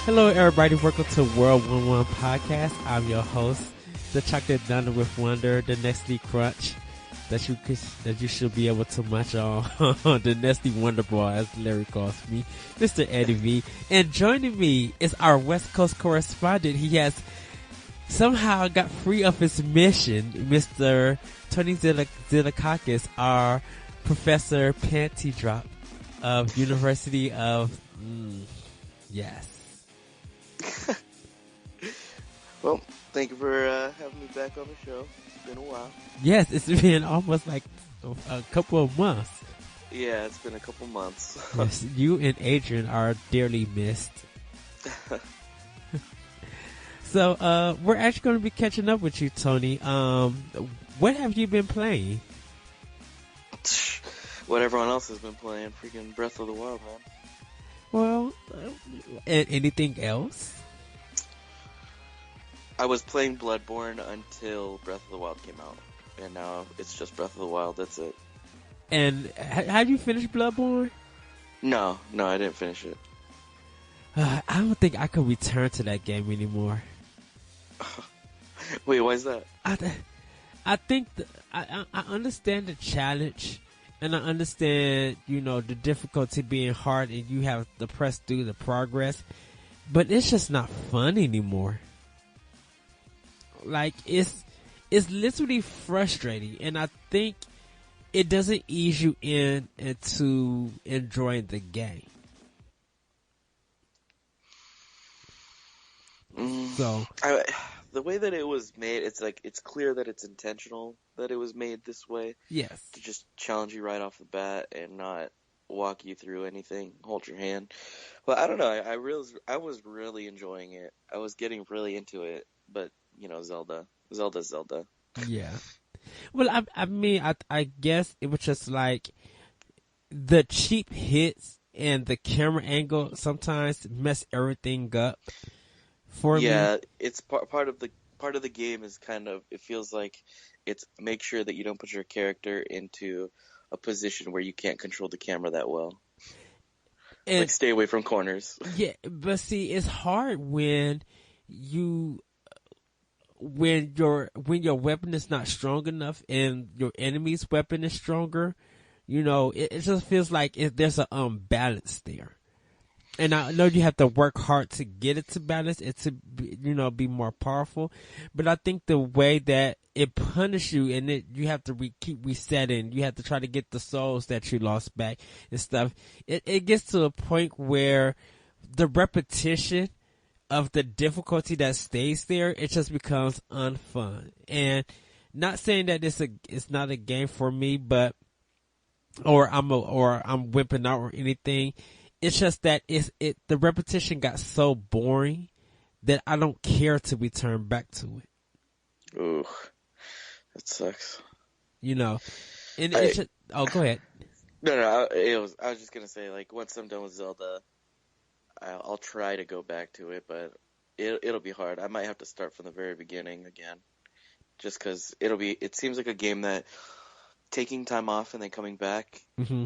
Hello, everybody. Welcome to World 11 Podcast. I'm your host, the Chocolate Thunder with Wonder, the Nestle Crunch that you should be able to munch on, the Nestle Wonder Ball, as Larry calls me, Mr. Eddie V. And joining me is our West Coast correspondent. He has somehow got free of his mission, Mr. Tony Zillakakis, our Professor Panty Drop of University of yes. Well, thank you for having me back on the show. It's been a while. Yes, it's been almost like a couple of months. Yeah, it's been a couple months. Yes, you and Adrian are dearly missed. So, we're actually going to be catching up with you, Tony. What have you been playing? What everyone else has been playing, freaking Breath of the Wild, man. Well, and anything else? I was playing Bloodborne until Breath of the Wild came out, and now it's just Breath of the Wild. That's it. And have you finished Bloodborne? No, I didn't finish it. I don't think I could return to that game anymore. Wait, why is that? I think I understand the challenge, and I understand, the difficulty being hard, and you have to press through the progress, but it's just not fun anymore. Like, it's literally frustrating, and I think it doesn't ease you into enjoying the game. So the way that it was made, it's clear that it's intentional that it was made this way. Yes, to just challenge you right off the bat and not walk you through anything, hold your hand. But I don't know. I was really enjoying it. I was getting really into it, but Zelda. Yeah. Well, I guess it was just like the cheap hits and the camera angle sometimes mess everything up for me. Yeah, it's part of the game is kind of, it feels like it's make sure that you don't put your character into a position where you can't control the camera that well. And, like, stay away from corners. Yeah, but see, it's hard when your weapon is not strong enough and your enemy's weapon is stronger. It just feels like there's an unbalance there. And I know you have to work hard to get it to balance it to be more powerful, but I think the way that it punishes you and you have to keep resetting, you have to try to get the souls that you lost back and stuff. It gets to a point where the repetition of the difficulty that stays there, it just becomes unfun. And not saying that it's not a game for me, but or I'm wimping out or anything. It's just that the repetition got so boring that I don't care to return back to it. Ooh, that sucks. And it's just, go ahead. No, I was just gonna say, like, once I'm done with Zelda, I'll try to go back to it, but it'll be hard. I might have to start from the very beginning again, just because it seems like a game that taking time off and then coming back. Mm-hmm.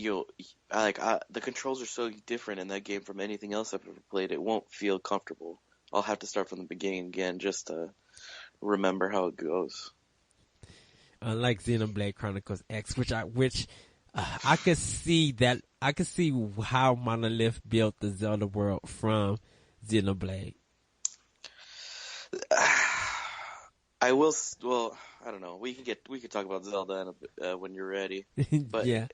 The controls are so different in that game from anything else I've ever played. It won't feel comfortable. I'll have to start from the beginning again just to remember how it goes. Unlike Xenoblade Chronicles X, which I could see how Monolith built the Zelda world from Xenoblade. I will. Well, I don't know. We could talk about Zelda when you're ready. But yeah.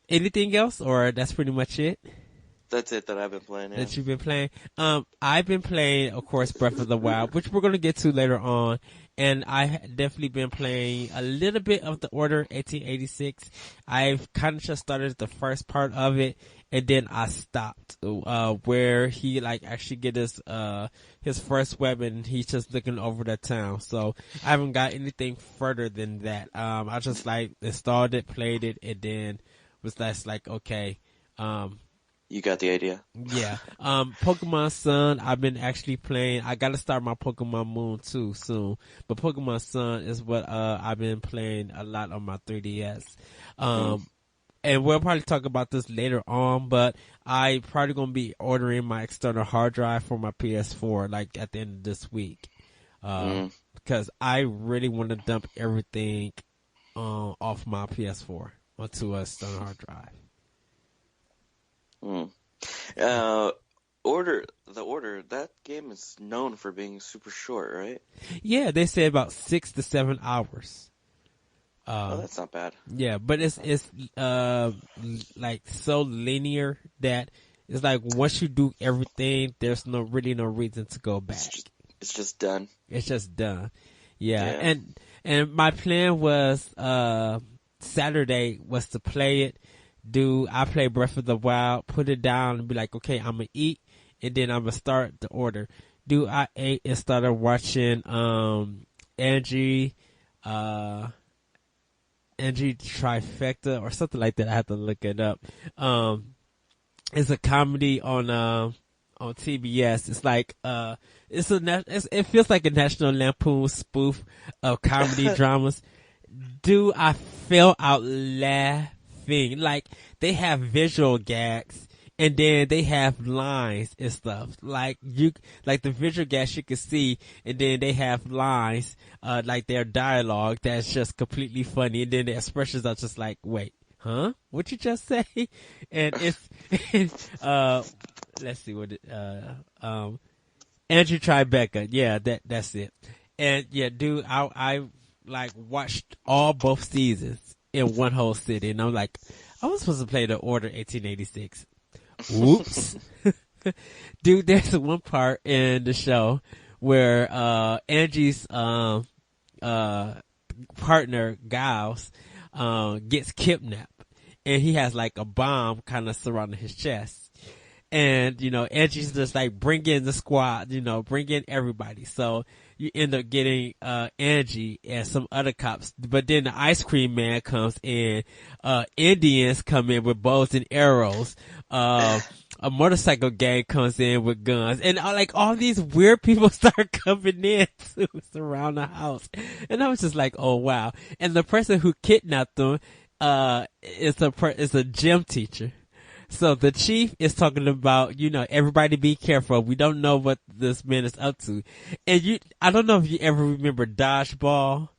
Anything else, or that's pretty much it? That's it that I've been playing. Yeah. That you've been playing. I've been playing, of course, Breath of the Wild, which we're gonna get to later on. And I definitely been playing a little bit of the Order 1886. I've kind of just started the first part of it, and then I stopped. Where he actually get his first weapon. He's just looking over the town. So I haven't got anything further than that. I just installed it, played it, and then was just okay. You got the idea. Yeah. Pokemon Sun, I've been actually playing. I gotta start my Pokemon Moon too soon. But Pokemon Sun is what I've been playing a lot on my 3DS. and we'll probably talk about this later on, but I probably gonna be ordering my external hard drive for my PS4 like at the end of this week, because I really want to dump everything off my PS4 onto a external hard drive. Order, that game is known for being super short, right? Yeah, they say about 6 to 7 hours. That's not bad. Yeah, but it's like so linear that it's like once you do everything, there's really no reason to go back. It's just done. It's just done. Yeah. And my plan was Saturday was to play it. I play Breath of the Wild, put it down and be like, okay, I'm gonna eat and then I'm gonna start the order. I ate and started watching Angie Trifecta or something like that. I have to look it up. It's a comedy on TBS. It's like it feels like a National Lampoon spoof of comedy dramas. Dude, I fell out laughing. Like they have visual gags and then they have lines and stuff. Like the visual gags you can see, and then they have lines, like their dialogue that's just completely funny, and then the expressions are just like, wait, huh? What you just say? And it's, let's see what Andrew Tribeca. Yeah, that's it. And yeah, dude, I like watched both seasons in one whole city, and I'm like, I was supposed to play the Order 1886. Whoops. Dude, there's one part in the show where Angie's partner Giles gets kidnapped, and he has like a bomb kind of surrounding his chest. And, Angie's just like, bring in the squad, bring in everybody. So you end up getting, Angie and some other cops. But then the ice cream man comes in, Indians come in with bows and arrows, a motorcycle gang comes in with guns, and like all these weird people start coming in to surround the house. And I was just like, oh wow. And the person who kidnapped them, is a gym teacher. So the chief is talking about, everybody be careful. We don't know what this man is up to. And I don't know if you ever remember dodgeball.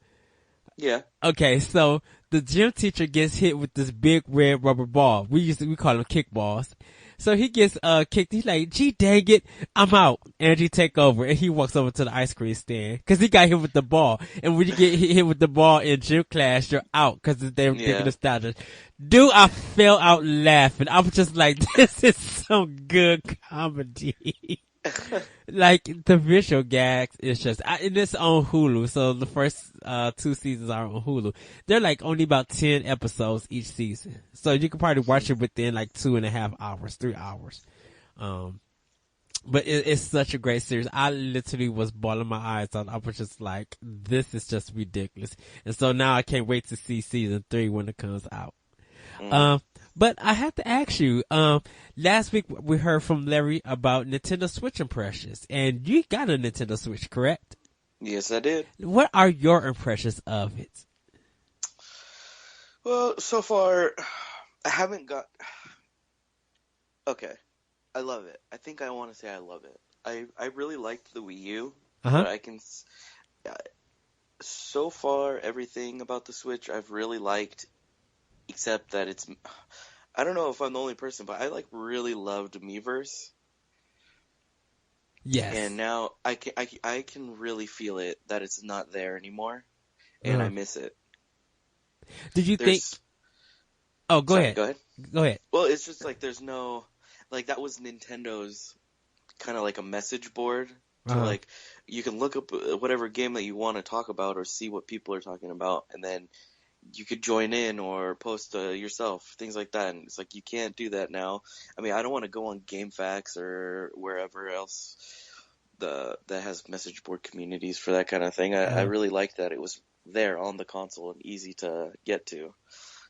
Yeah. Okay, so the gym teacher gets hit with this big red rubber ball. We call them kickballs. So he gets kicked. He's like, gee dang it, I'm out. Angie take over, and he walks over to the ice cream stand because he got hit with the ball. And when you get hit with the ball in gym class, you're out because they're thinking nostalgia. Dude, I fell out laughing. I was just like, this is some good comedy. Like the visual gags is just, and it's on Hulu. So the first 2 seasons are on Hulu. They're like only about 10 episodes each season, so you can probably watch it within like 2.5 hours, 3 hours. But it's such a great series. I literally was bawling my eyes out. I was just like, this is just ridiculous. And so now I can't wait to see season 3 when it comes out. But I have to ask you, last week we heard from Larry about Nintendo Switch impressions, and you got a Nintendo Switch, correct? Yes, I did. What are your impressions of it? Well, so far, I haven't got... Okay, I love it. I think I want to say I love it. I really liked the Wii U, but I can... So far, everything about the Switch I've really liked, except that it's... I don't know if I'm the only person, but I really loved Miiverse. Yes. And now I can really feel it that it's not there anymore, and I miss it. Did you think? Oh, go ahead. Go ahead. Go ahead. Well, it's just like there's no that was Nintendo's kind of like a message board. To you can look up whatever game that you want to talk about or see what people are talking about, and then you could join in or post yourself, things like that. And it's like, you can't do that now. I mean, I don't want to go on GameFAQs or wherever else that has message board communities for that kind of thing. I really liked that it was there on the console and easy to get to.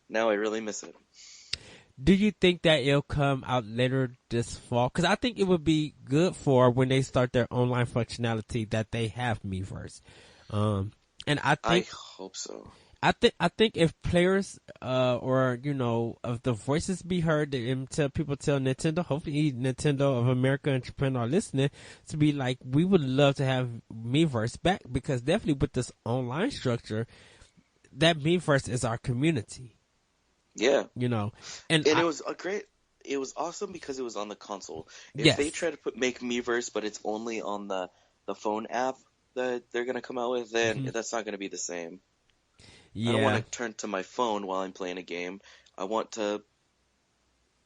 Now I really miss it. Do you think that it'll come out later this fall? Because I think it would be good for when they start their online functionality that they have Miiverse. And I hope so. I think if players or if the voices be heard and people tell Nintendo, hopefully Nintendo of America and Japan are listening, to be like, we would love to have Miiverse back, because definitely with this online structure, that Miiverse is our community. Yeah. And it was it was awesome because it was on the console. If yes. they try to make Miiverse but it's only on the phone app that they're going to come out with, then that's not going to be the same. Yeah. I don't want to turn to my phone while I'm playing a game. I want to,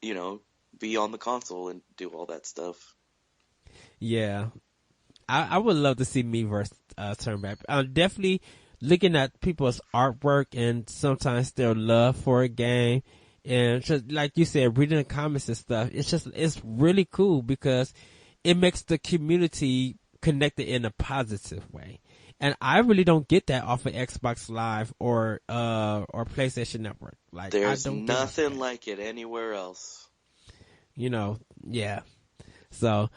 be on the console and do all that stuff. Yeah. I would love to see Miiverse turn back. Definitely looking at people's artwork and sometimes their love for a game. And just like you said, reading the comments and stuff, it's really cool because it makes the community connected in a positive way. And I really don't get that off of Xbox Live or PlayStation Network. Like, there's I don't nothing like it anywhere else. Yeah. So,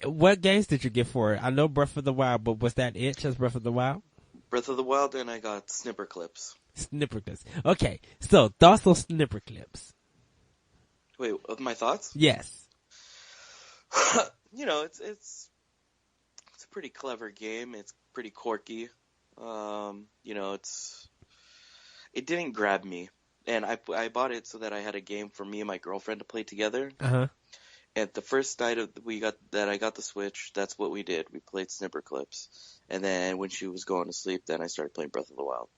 what games did you get for it? I know Breath of the Wild, but was that it? Just Breath of the Wild? Breath of the Wild, and I got Snipper Clips. Snipper Clips. Okay, so thoughts on Snipper Clips? Wait, my thoughts? Yes. It's a pretty clever game. It's pretty quirky. It didn't grab me, and I bought it so that I had a game for me and my girlfriend to play together. And the first night I got the Switch, that's what we did. We played Snipper Clips, and then when she was going to sleep, then I started playing Breath of the Wild.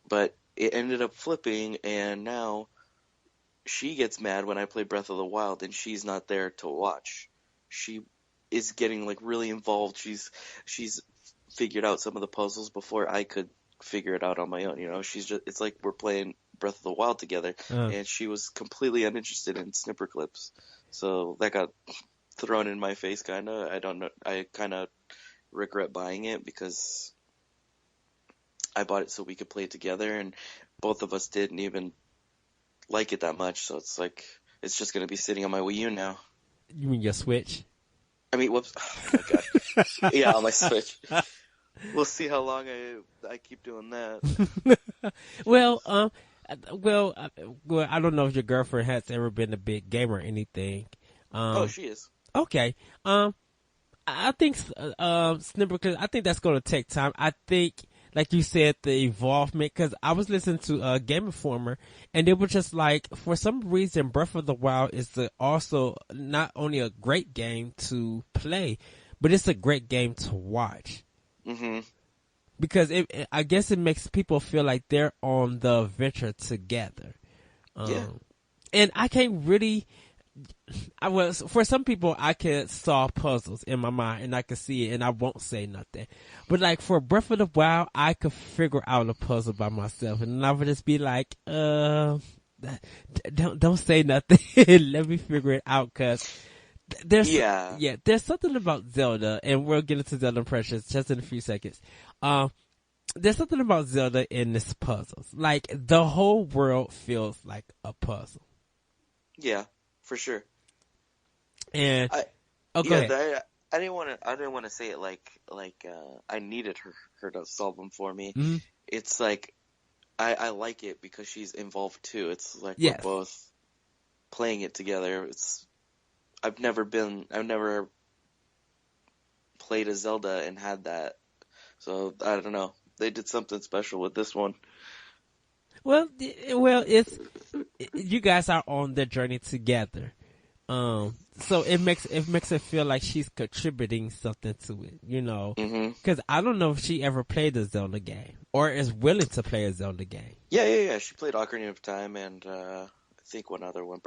But it ended up flipping, and now she gets mad when I play Breath of the Wild, and she's not there to watch. She is getting really involved. She's figured out some of the puzzles before I could figure it out on my own. It's like we're playing Breath of the Wild together, and she was completely uninterested in Snipper Clips. So that got thrown in my face, kind of. I don't know. I kind of regret buying it because I bought it so we could play it together, and both of us didn't even like it that much. So it's like it's just going to be sitting on my Wii U now. You mean your Switch? I mean, whoops. Oh my God. Yeah, on my Switch. We'll see how long I keep doing that. Well, I don't know if your girlfriend has ever been a big gamer or anything. She is. Okay. I think Snipper Clips, I think that's going to take time. I think, like you said, the involvement, because I was listening to Game Informer, and it was just like, for some reason, Breath of the Wild is also not only a great game to play, but it's a great game to watch. Mm-hmm. Because I guess it makes people feel like they're on the adventure together. Yeah. And I can't really, for some people, I can solve puzzles in my mind and I can see it and I won't say nothing. But like for Breath of the Wild, I could figure out a puzzle by myself and I would just be like, don't say nothing. Let me figure it out, cause there's something about Zelda, and we'll get into Zelda impressions just in a few seconds. There's something about Zelda in this puzzles. Like the whole world feels like a puzzle. Yeah, for sure. And go ahead. I didn't want to say it like I needed her to solve them for me. Mm-hmm. It's like I like it because she's involved too. It's like we're both playing it together. I've never played a Zelda and had that. So I don't know. They did something special with this one. Well, it's you guys are on the journey together. So it makes it feel like she's contributing something to it, Because I don't know if she ever played a Zelda game or is willing to play a Zelda game. Yeah. She played Ocarina of Time and I think one other one,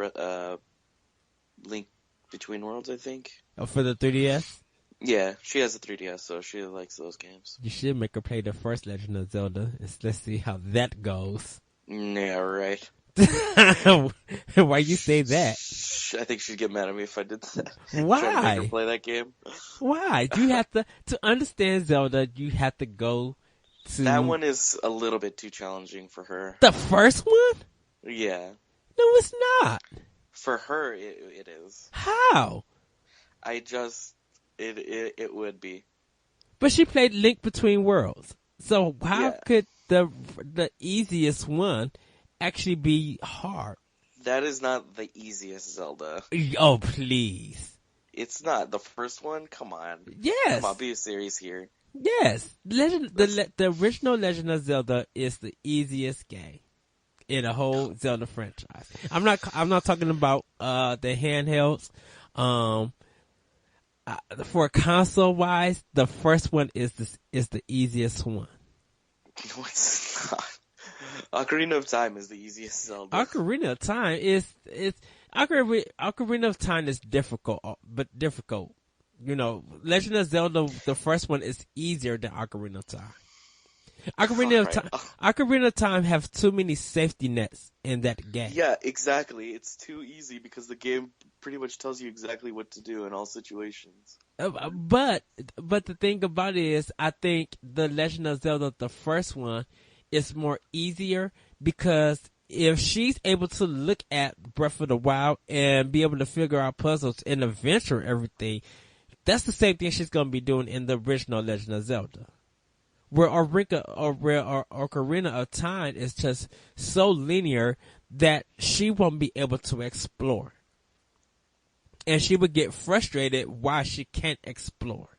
Link Between Worlds, I think. Oh, for the 3DS? Yeah, she has a 3DS, so she likes those games. You should make her play the first Legend of Zelda. Let's see how that goes. Yeah, right. Why you say that? I think she'd get mad at me if I did that. Why? Trying to make her play that game. Why? You have to understand Zelda, you have to go to... That one is a little bit too challenging for her. The first one? Yeah. No, it's not. For her, it is. How? It would be. But she played Link Between Worlds. So how could the easiest one actually be hard. That is not the easiest Zelda. Oh, please. It's not. The first one? Come on. Yes. Come on, be serious here. Yes. The original Legend of Zelda is the easiest game in a whole Zelda franchise. I'm not talking about the handhelds. For console wise, the first one is the easiest one. No, it's not. Ocarina of Time is the easiest Zelda. Ocarina of Time Ocarina of Time is difficult, but difficult. You know, Legend of Zelda, the first one is easier than Ocarina of Time. Ocarina of Time have too many safety nets in that game. Yeah, exactly. It's too easy because the game pretty much tells you exactly what to do in all situations. But the thing about it is, I think the Legend of Zelda, the first one, is more easier because if she's able to look at Breath of the Wild and be able to figure out puzzles and adventure everything, that's the same thing she's going to be doing in the original Legend of Zelda. Where Ocarina of Time is just so linear that she won't be able to explore. And she would get frustrated why she can't explore.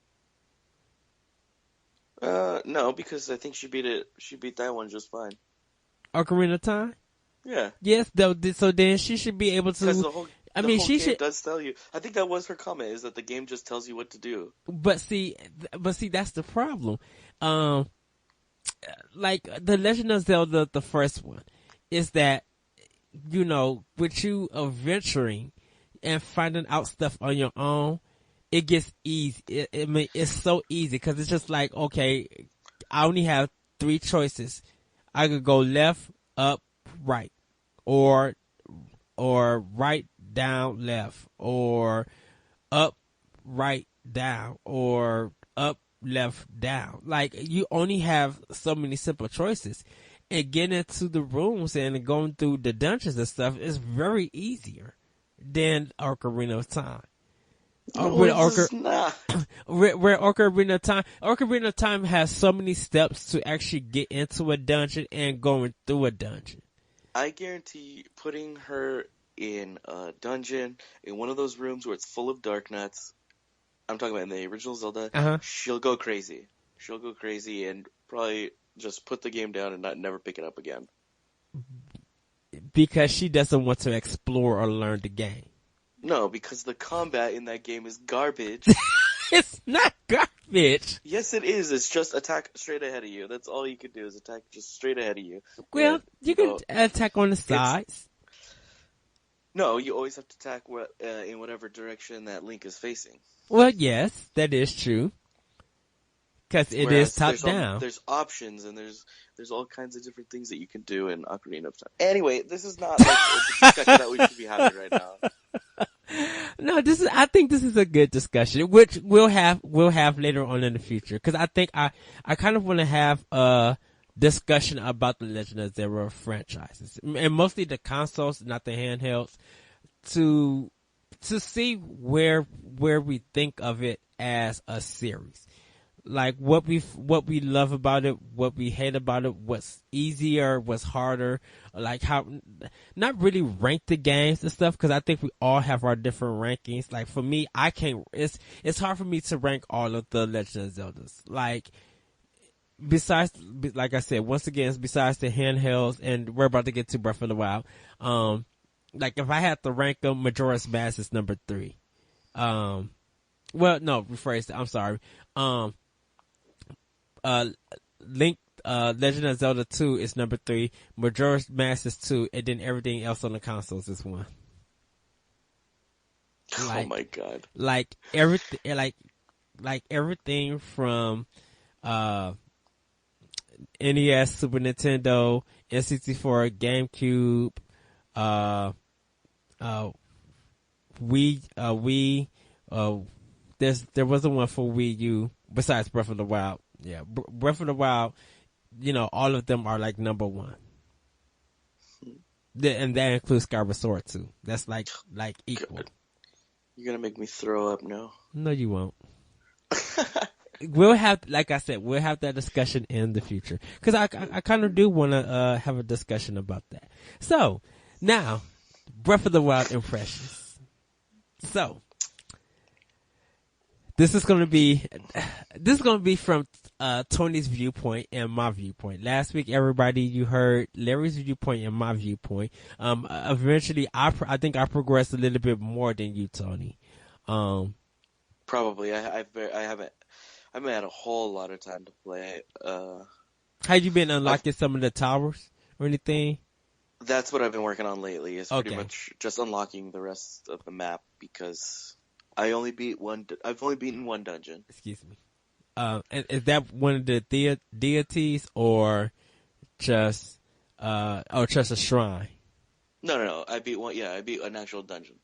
No, because I think she beat that one just fine. Ocarina of Time? Yeah. Yes, though, so then she should be able to... The whole game does tell you. I think that was her comment, is that the game just tells you what to do. But see, that's the problem. Like, the Legend of Zelda, the first one, is that, you know, with you adventuring and finding out stuff on your own, it gets easy. It's so easy because it's just like, okay, I only have 3 choices. I could go left, up, right, or right, down, left, or up, right, down, or up, left, down. Like, you only have so many simple choices. And getting into the rooms and going through the dungeons and stuff is very easier than Ocarina of Time. No, it's not. Where Ocarina of Time has so many steps to actually get into a dungeon and going through a dungeon. I guarantee putting her in a dungeon, in one of those rooms where it's full of dark nuts, I'm talking about in the original Zelda, she'll go crazy. She'll go crazy and probably just put the game down and never pick it up again. Because she doesn't want to explore or learn the game. No, because the combat in that game is garbage. It's not garbage. Yes, it is. It's just attack straight ahead of you. That's all you can do is attack just straight ahead of you. Well, you can attack on the sides. No, you always have to attack in whatever direction that Link is facing. Well, yes, that is true. Because it is top down. There's options and there's all kinds of different things that you can do in Ocarina of Time. Anyway, this is not like a discussion that we should be having right now. No, I think this is a good discussion, which we'll have later on in the future. Cause I think I kind of want to have a discussion about the Legend of Zelda franchises and mostly the consoles, not the handhelds, to see where we think of it as a series. Like what we love about it, what we hate about it, what's easier, what's harder, like how, not really rank the games and stuff, cause I think we all have our different rankings. Like for me, it's hard for me to rank all of the Legend of Zeldas. Like, like I said, once again, besides the handhelds, and we're about to get to Breath of the Wild, like if I had to rank them, Majora's Mask is number 3. Well, no, rephrase it, I'm sorry. Link, Legend of Zelda 2 is number 3, Majora's Mask is 2, and then everything else on the consoles is 1. Oh my god. Like everything, like everything from, NES, Super Nintendo, N64, GameCube, Wii, there wasn't one for Wii U besides Breath of the Wild. Yeah, Breath of the Wild, you know, all of them are like number 1. And that includes Skyward Sword too. That's like equal. You're gonna make me throw up now. No, you won't. we'll have, like I said, we'll have that discussion in the future because I kind of do want to have a discussion about that. So now, Breath of the Wild impressions. So this is going to be from Tony's viewpoint and my viewpoint. Last week, everybody, you heard Larry's viewpoint and my viewpoint. Eventually, I think I progressed a little bit more than you, Tony. Probably. I haven't had a whole lot of time to play. Have you been unlocking some of the towers or anything? That's what I've been working on lately. Is pretty much just unlocking the rest of the map because I've only beaten one dungeon. Excuse me. And is that one of the deities or just a shrine? No. I beat one. Yeah, I beat an actual dungeon.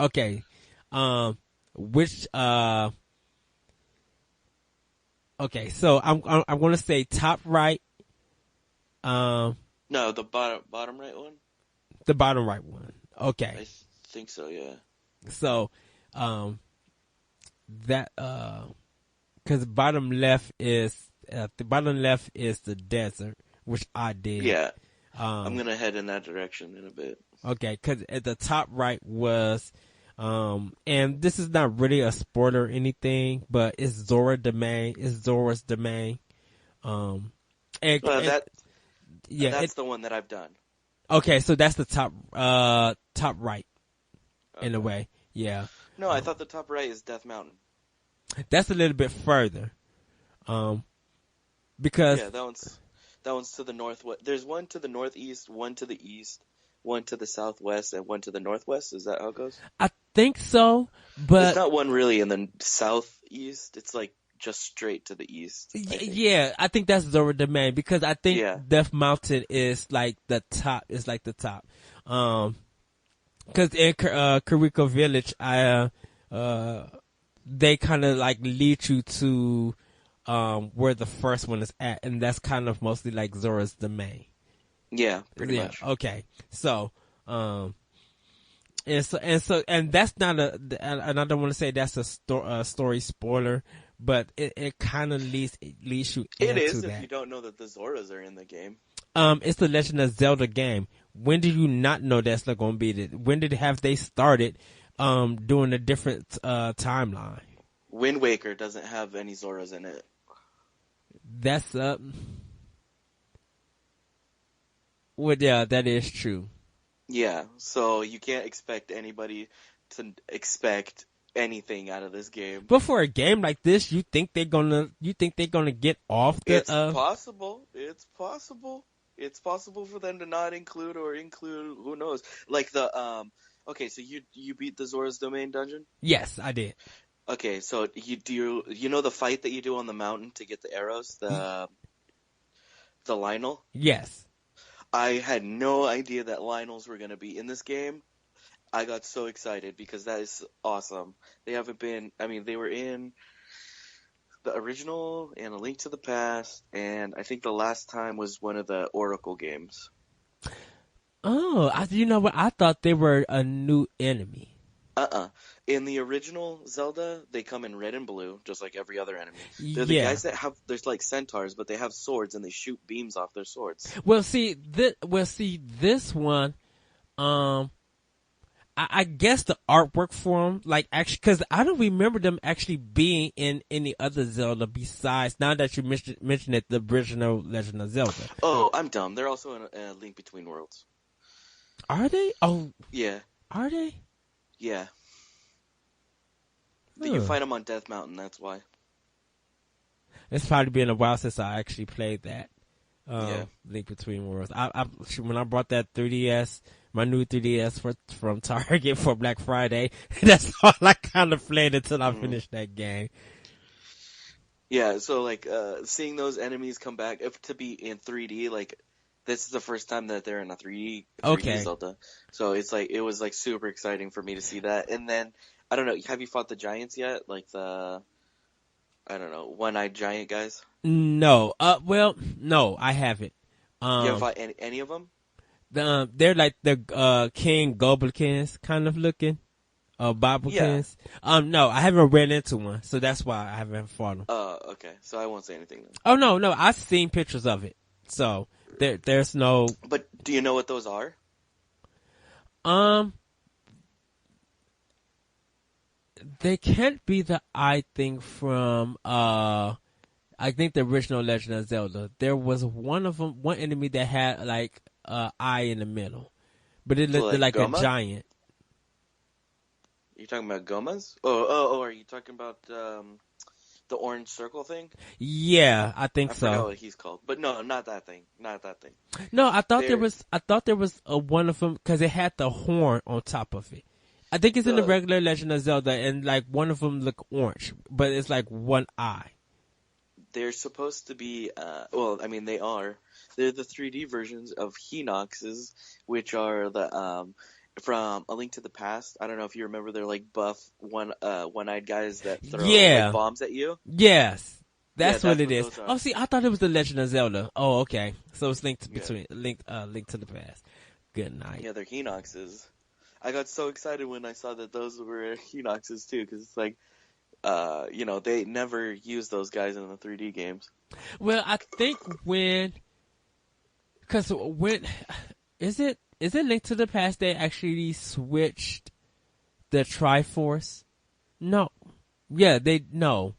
Okay. Which okay, so I'm going to say top right. No, the bottom right one. The bottom right one. Okay. I think so. Yeah. So, that because the bottom left is the desert, which I did. Yeah. I'm gonna head in that direction in a bit. Okay, because at the top right was, and this is not really a spoiler or anything, but it's Zora's domain. That's the one that I've done. Okay, so that's the top right, in a way. Yeah. No, I thought the top right is Death Mountain. That's a little bit further, because yeah, that one's to the northwest. There's one to the northeast, one to the east, one to the southwest, and one to the northwest. Is that how it goes? I think so, but there's not one really in the southeast. It's like just straight to the east. I think that's Zora Domain because I think Death Mountain is like the top. It's like the top. Because in Kuriko Village, they kind of like lead you to where the first one is at, and that's kind of mostly like Zora's Domain. Yeah, pretty much. Okay, so and that's not and I don't want to say that's a story spoiler, but it kind of leads you into that. It is if you don't know that the Zoras are in the game. It's the Legend of Zelda game. When did you not know that's not going to be it? When have they started doing a different timeline? Wind Waker doesn't have any Zoras in it. That's well, yeah, that is true. Yeah, so you can't expect anybody to expect anything out of this game. But for a game like this, you think they're gonna get off the? It's possible. It's possible. It's possible for them to not include or include. Who knows? Like the Okay, so you beat the Zora's Domain dungeon? Yes, I did. Okay, so you know the fight that you do on the mountain to get the arrows, the Lionel? Yes. I had no idea that Lionels were going to be in this game. I got so excited because that is awesome. They haven't been, they were in the original and A Link to the Past, and I think the last time was one of the Oracle games. Oh, you know what? I thought they were a new enemy. In the original Zelda, they come in red and blue, just like every other enemy. They're the guys that there's like centaurs, but they have swords and they shoot beams off their swords. Well, see, this one, I guess the artwork for them, like actually, because I don't remember them actually being in any other Zelda besides, now that you mentioned it, the original Legend of Zelda. Oh, I'm dumb. They're also in a Link Between Worlds. Are they? Oh. Yeah. Are they? Yeah. You fight them on Death Mountain, that's why. It's probably been a while since I actually played that. Yeah. Link Between Worlds. When I brought that 3DS, my new 3DS from Target for Black Friday, that's all I kind of played until I finished that game. Yeah, so like seeing those enemies come back to be in 3D, like this is the first time that they're in a 3D Zelda. So it's like it was like super exciting for me to see that. And then I don't know, have you fought the giants yet? Like the one-eyed giant guys? No. Well, no, I haven't. You haven't fought any of them? They're like the King Goblikins kind of looking. Yeah. Bobblekins. No, I haven't ran into one, so that's why I haven't fought them. Okay. So I won't say anything then. Oh no, I've seen pictures of it, so there's no. But do you know what those are? Um, they can't be the eye thing from I think the original Legend of Zelda. There was one of them, one enemy that had like eye in the middle, but it So looked like like a Goma? giant. You talking about Gomas? Oh, are you talking about the orange circle thing? Yeah, I think I forgot so. what he's called. But no, not that thing. Not that thing. No, I thought there There was. I thought there was a one of them because it had the horn on top of it. I think it's in the the regular Legend of Zelda, and like one of them look orange, but it's like one eye. they're supposed to be well, I mean they are. They're the 3D versions of Hinoxes, which are the from A Link to the Past. I don't know if you remember, they're like buff one-eyed guys that throw like Yeah. bombs at you. Yes, Yeah, that's what that's it what is. those are. Oh, see, I thought it was the Legend of Zelda. Oh, okay. So it's linked Yeah. between link to the past. Good night. Yeah, they're Hinoxes. I got so excited when I saw that those were Hinoxes too, because it's like, they never use those guys in the 3D games. Well, I think because when is it Link to the Past they actually switched the Triforce? No, yeah, they no.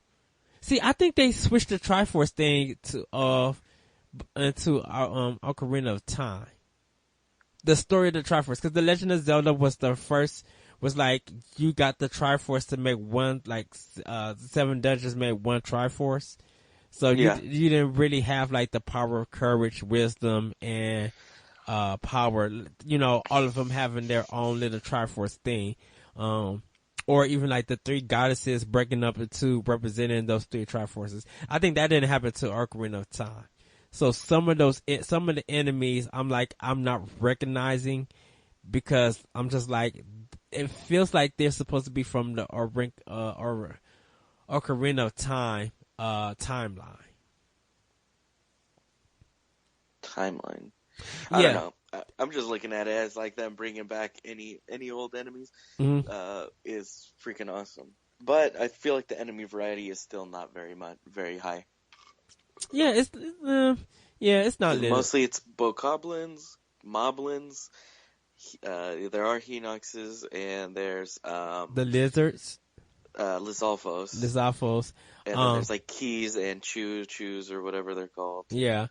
See, I think they switched the Triforce thing to into our Ocarina of Time. The story of the Triforce, because the Legend of Zelda was the first. Was like you got the Triforce to make one, like 7 dungeons made one Triforce. So Yeah. you didn't really have like the power of courage, wisdom, and power. All of them having their own little Triforce thing. Or even like the 3 goddesses breaking up into representing those 3 Triforces. I think that didn't happen to Ocarina of Time. So some of the enemies, I'm not recognizing because I'm just like, it feels like they're supposed to be from the Ocarina of Time timeline. Timeline. I don't Yeah. know. I'm just looking at it as like them bringing back any old enemies Mm-hmm. is freaking awesome. But I feel like the enemy variety is still not very high. Yeah, it's not Because little. mostly it's bokoblins, moblins. There are Hinoxes and there's The lizards, Lizalfos, Lizalfos. and then there's like keys and chews or whatever they're called. Yeah.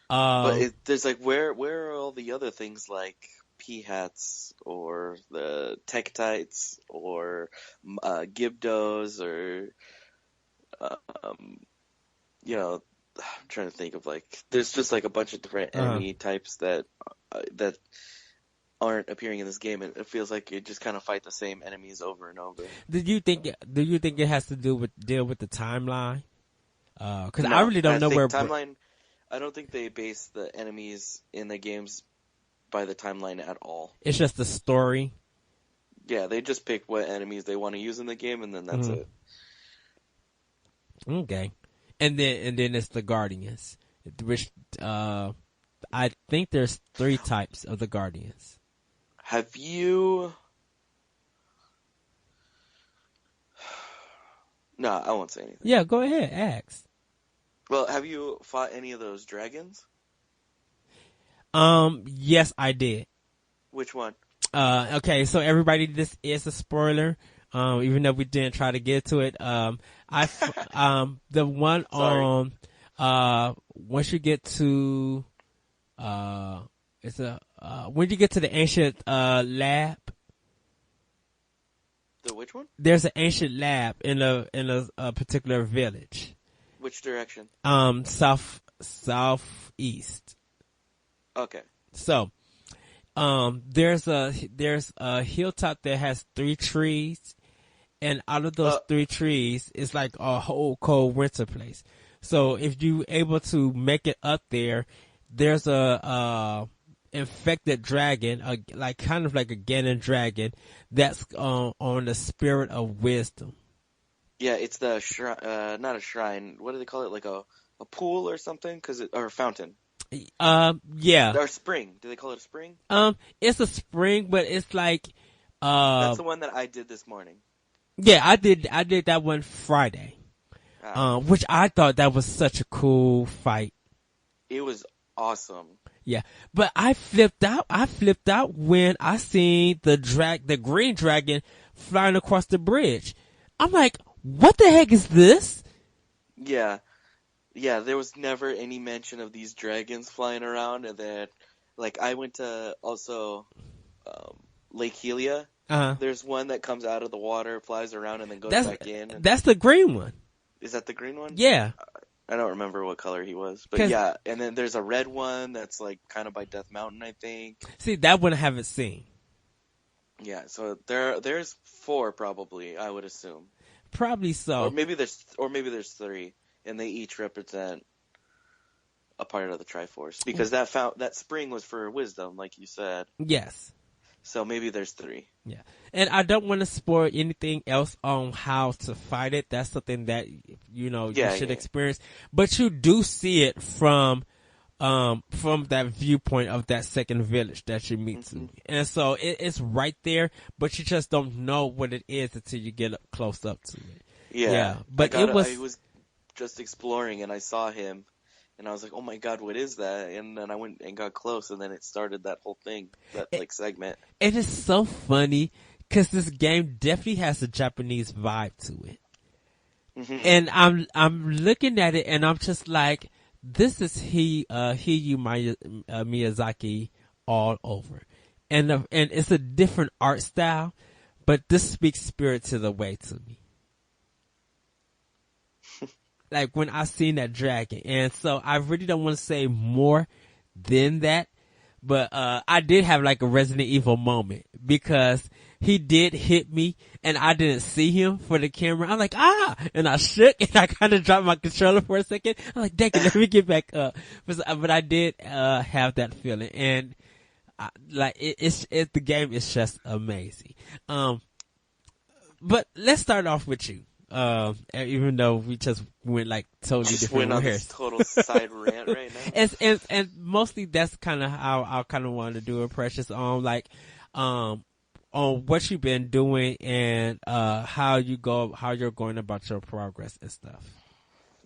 But there's like where are all the other things like Peahats or the Tektites or Gibdos or um, I'm trying to think of like there's just like a bunch of different enemy types that aren't appearing in this game, and it feels like it just kind of fight the same enemies over and over. Do you think it has to deal with the timeline? Because I No, really don't I know think where timeline. I don't think they base the enemies in the games by the timeline at all. it's just the story. Yeah, they just pick what enemies they want to use in the game, and then that's it. Okay, and then it's the Guardians, which I think there's 3 types of the Guardians. Have you? No, I won't say anything. Yeah, go ahead, ask. Well, have you fought any of those dragons? Yes, I did. Which one? Okay, so everybody, this is a spoiler. Even though we didn't try to get to it. The one Sorry. on, once you get to, when you get to the ancient, lab, The which one? there's an ancient lab in a particular village. Which direction? Southeast. Okay. So, there's a hilltop that has 3 trees, and out of those 3 trees, it's like a whole cold winter place. So if you able to make it up there, there's a infected dragon, like kind of like a Ganon dragon, that's on the spirit of wisdom. Yeah, it's the shrine. Not a shrine. What do they call it? Like a pool or something? Or a fountain. Yeah. Or spring. Do they call it a spring? It's a spring, but it's like, That's Uh, the one that I did this morning. yeah, I did that one Friday. Ah, Which I thought that was such a cool fight. it was awesome. Yeah, but I flipped out. I flipped out when I seen the green dragon flying across the bridge. I'm like, what the heck is this? Yeah, yeah. There was never any mention of these dragons flying around, and then, like, I went to also um, Lake Helia. Uh, There's one that comes out of the water, flies around, and then goes that's back in. And that's the green one. is that the green one? Yeah, I don't remember what color he was, but cause yeah. And then there's a red one that's like kind of by Death Mountain, I think. see that one I haven't seen. Yeah, so there's four probably, I would assume, Probably or so. maybe there's three, and they each represent a part of the Triforce because that spring was for wisdom, like you said. Yes. So maybe there's three. Yeah, and I don't want to spoil anything else on how to fight it. That's something that you Yeah, should yeah, experience. But you do see it from that viewpoint of that second village that you meet yeah. to, and so it's right there. But you just don't know what it is until you get up close up to it. Yeah, But I was just exploring and I saw him, and I was like, "Oh my God, what is that?" And then I went and got close, and then it started that whole thing, that like segment. it is so funny because this game definitely has a Japanese vibe to it. Hmm. And I'm looking at it and I'm just like, this is Miyazaki all over, and it's a different art style, but this speaks spirit to the way to me. Like when I seen that dragon, and so I really don't want to say more than that, but I did have like a Resident Evil moment because he did hit me and I didn't see him for the camera. I'm like, and I shook and I kind of dropped my controller for a second. I'm like, dang it, let me get back up. But I did have that feeling, and the game is just amazing. But let's start off with you. Even though we just went like totally Just different went on ways. this total side rant right now. And mostly that's kind of how I kind of wanted to do it, Precious, on on what you've been doing and how you're going about your progress and stuff.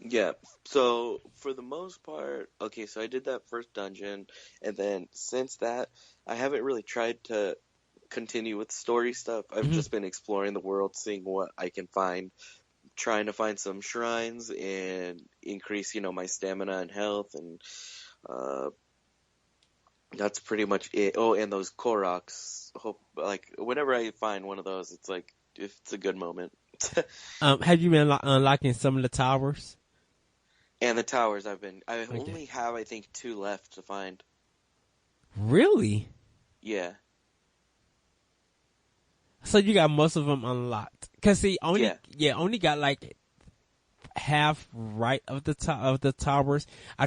Yeah, so for the most part, okay, so I did that first dungeon, and then since that, I haven't really tried to continue with story stuff. I've Hmm. just been exploring the world, seeing what I can find, trying to find some shrines and increase, my stamina and health, and uh, that's pretty much it. Oh, and those Koroks. Hope like whenever I find one of those, it's like if it's a good moment. Have you been unlocking some of the towers? And the towers, I Okay. only have I think two left to find. Really? Yeah, So you got most of them unlocked? Cause see, yeah. only got like half right of the top of the towers. I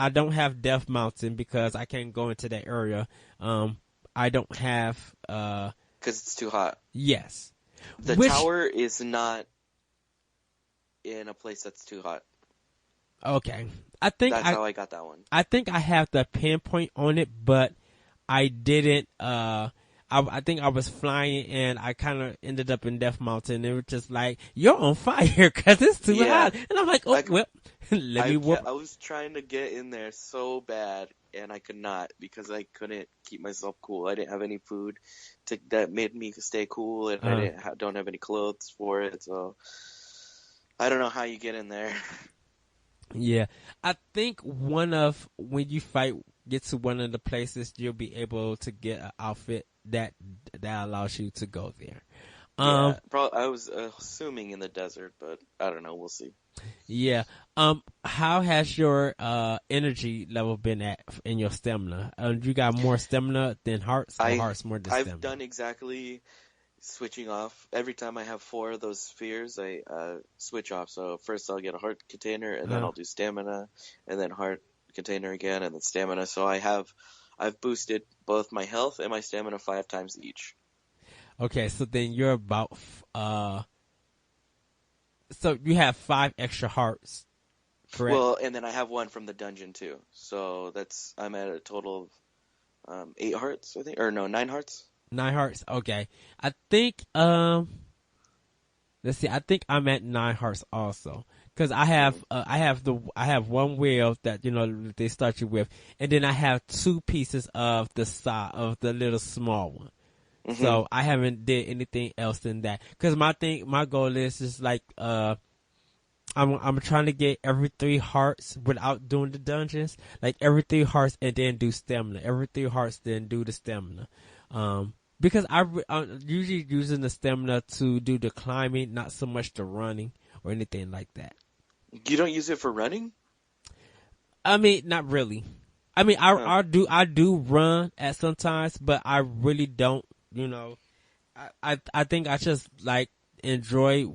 don't have Death Mountain because I can't go into that area. I don't have Because it's too hot. yes. The Which tower is not in a place that's too hot. okay. That's how I got that one. I think I have the pinpoint on it, but I didn't I think I was flying and I kind of ended up in Death Mountain. It was just like, you're on fire because it's too Yeah, hot. And I'm like, oh, well, let me whoop. I was trying to get in there so bad, and I could not because I couldn't keep myself cool. I didn't have any food that made me stay cool, and I don't have any clothes for it. So I don't know how you get in there. Yeah. I think when you get to one of the places, you'll be able to get an outfit that allows you to go there. Yeah, probably. I was assuming in the desert, but I don't know. We'll see. Yeah. How has your energy level been at in your stamina? You got more stamina than hearts, or hearts more than I've stamina? done exactly switching off. Every time I have four of those spheres, I switch off. So first I'll get a heart container, and then I'll do stamina, and then heart container again, and then stamina. So I've boosted both my health and my stamina 5 times each. Okay, so then you're about so you have 5 extra hearts, correct? Well, and then I have one from the dungeon too. So I'm at a total of 8 hearts, I think, or no, 9 hearts. 9 hearts. Okay, I think let's see. I think I'm at 9 hearts also. Cause I have one wheel that they start you with, and then I have 2 pieces of the side of the little small one. Mm-hmm. So I haven't did anything else than that. Cause my goal is like I'm trying to get every 3 hearts without doing the dungeons. Like every 3 hearts and then do stamina. Every 3 hearts then do the stamina. Because I'm usually using the stamina to do the climbing, not so much the running or anything like that. You don't use it for running? I mean, not really. I mean, I do run at sometimes, but I really don't. I think I just like enjoy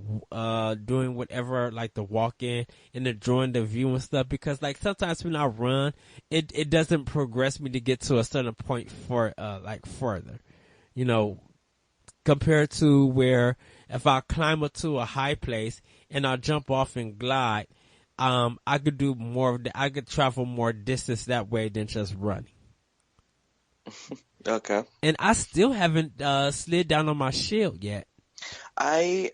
doing whatever, like the walking and enjoying the view and stuff, because like sometimes when I run, it doesn't progress me to get to a certain point for like further, compared to where if I climb up to a high place and I jump off and glide, I could do more of I could travel more distance that way than just running. Okay. And I still haven't slid down on my shield yet. I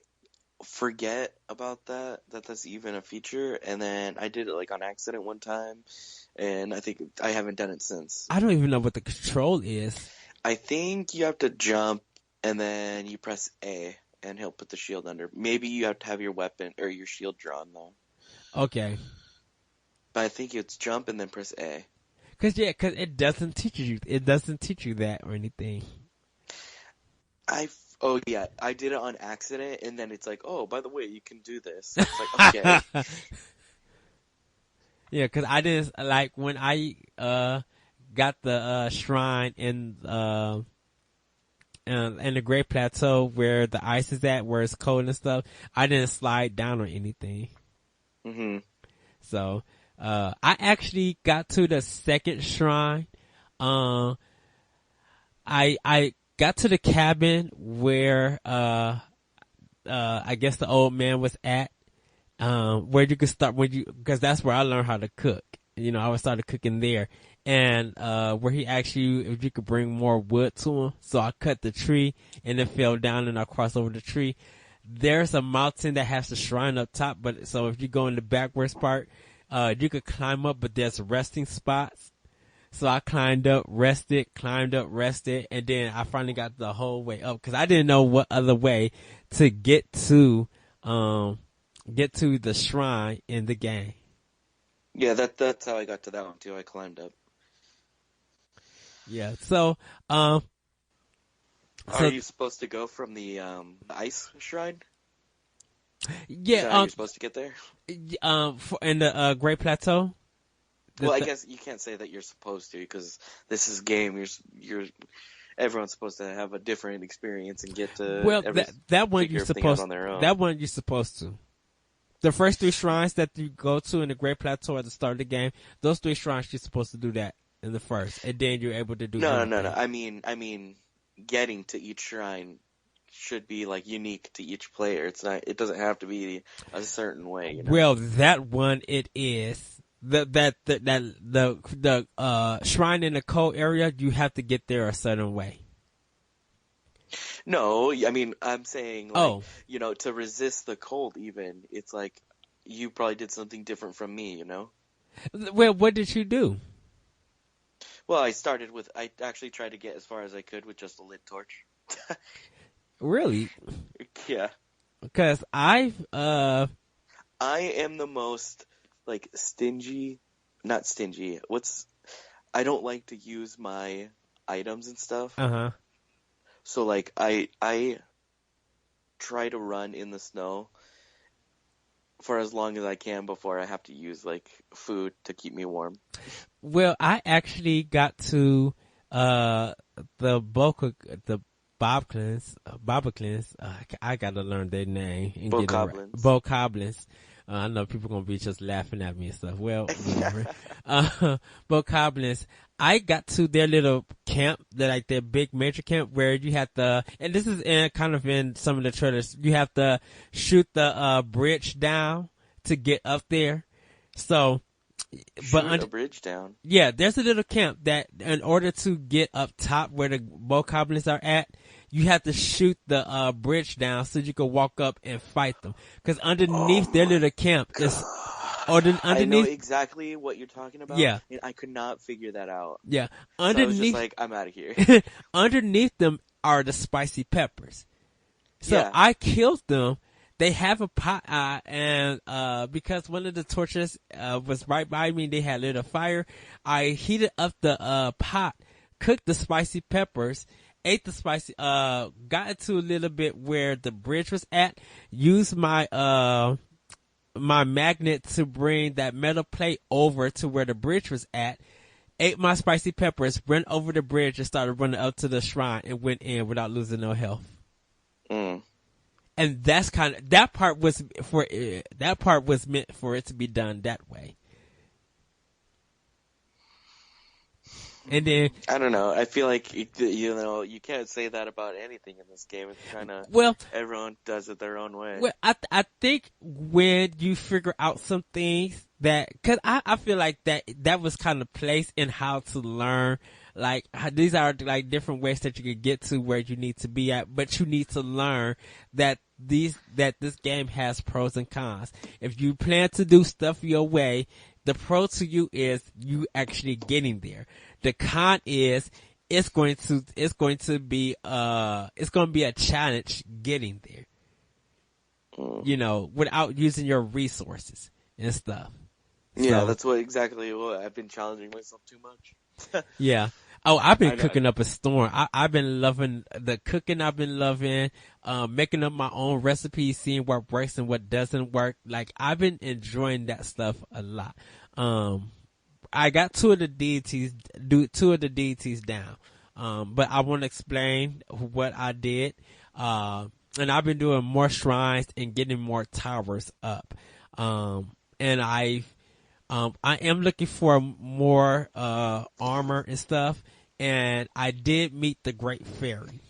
forget about that's even a feature, and then I did it like on accident one time, and I think I haven't done it since. I don't even know what the control is. I think you have to jump, and then you press A, and he'll put the shield under. Maybe you have to have your weapon or your shield drawn though. Okay. But I think it's jump and then press A. Cause it doesn't teach you. It doesn't teach you that or anything. Oh yeah, I did it on accident, and then it's like, oh, by the way, you can do this. It's like, okay. Yeah, cause I didn't like when I got the shrine in the Great Plateau where the ice is at, where it's cold and stuff. I didn't slide down or anything. Mhm. So I actually got to the second shrine. I got to the cabin where I guess the old man was at, where you could start because that's where I learned how to cook. I started cooking there, and where he asked you if you could bring more wood to him. So I cut the tree and it fell down, and I crossed over the tree. There's a mountain that has the shrine up top, but so if you go in the backwards part, you could climb up, but there's resting spots. So I climbed up, rested, and then I finally got the whole way up because I didn't know what other way to get to the shrine in the game. Yeah, that's how I got to that one too. I climbed up. Yeah. So, are you supposed to go from the ice shrine? Yeah. Is that how you're supposed to get there? In the Great Plateau. Well, I guess you can't say that you're supposed to because this is a game. Everyone's supposed to have a different experience and get to that one you're supposed on their own. That one you're supposed to. The first 3 shrines that you go to in the Great Plateau at the start of the game, those 3 shrines you're supposed to do that in the first, and then you're able to do. No. I mean, getting to each shrine should be like unique to each player. It's not. It doesn't have to be a certain way. Well, that one it is. The shrine in the cold area, you have to get there a certain way. No, I mean, I'm saying, like, to resist the cold even, it's like, you probably did something different from me, Well, what did you do? Well, I actually tried to get as far as I could with just a lit torch. Really? Yeah. Because I am the most, like, not stingy, I don't like to use my items and stuff. Uh-huh. So, like, I try to run in the snow for as long as I can before I have to use, like, food to keep me warm. Well, I actually got to the Bokoblins. I gotta learn their name. Bokoblins. I know people gonna be just laughing at me and stuff. Well, whatever. Bokoblins. I got to their little camp, their big major camp where you have to, and this is kind of in some of the trailers, you have to shoot the bridge down to get up there. So Shoot a bridge down. Yeah, there's a little camp that in order to get up top where the bokoblins are at, you have to shoot the bridge down so you can walk up and fight them. Because underneath their little camp is underneath. I know exactly what you're talking about. Yeah, and I could not figure that out. Yeah, underneath. So I was just like, I'm out of here. Underneath them are the spicy peppers. So yeah. I killed them. They have a pot, and because one of the torches was right by me, they had lit a fire. I heated up the pot, cooked the spicy peppers, ate the spicy, got into a little bit where the bridge was at, used my my magnet to bring that metal plate over to where the bridge was at, ate my spicy peppers, went over the bridge and started running up to the shrine and went in without losing no health. And that's that part was meant for it to be done that way. And then I don't know. I feel like you can't say that about anything in this game. It's kind of everyone does it their own way. Well, I think when you figure out some things because I feel like that was kind of placed in how to learn. Like these are like different ways that you can get to where you need to be at, but you need to learn that this game has pros and cons. If you plan to do stuff your way, the pro to you is you actually getting there. The con is it's going to be a challenge getting there. Without using your resources and stuff. Yeah, that's exactly what I've been challenging myself too much. Yeah. Oh, I've been cooking up a storm. I've been loving the cooking. I've been loving, making up my own recipes, seeing what works and what doesn't work. Like, I've been enjoying that stuff a lot. I got two of the deities down. But I want to explain what I did. And I've been doing more shrines and getting more towers up. And I am looking for more, armor and stuff. And I did meet the Great Fairy.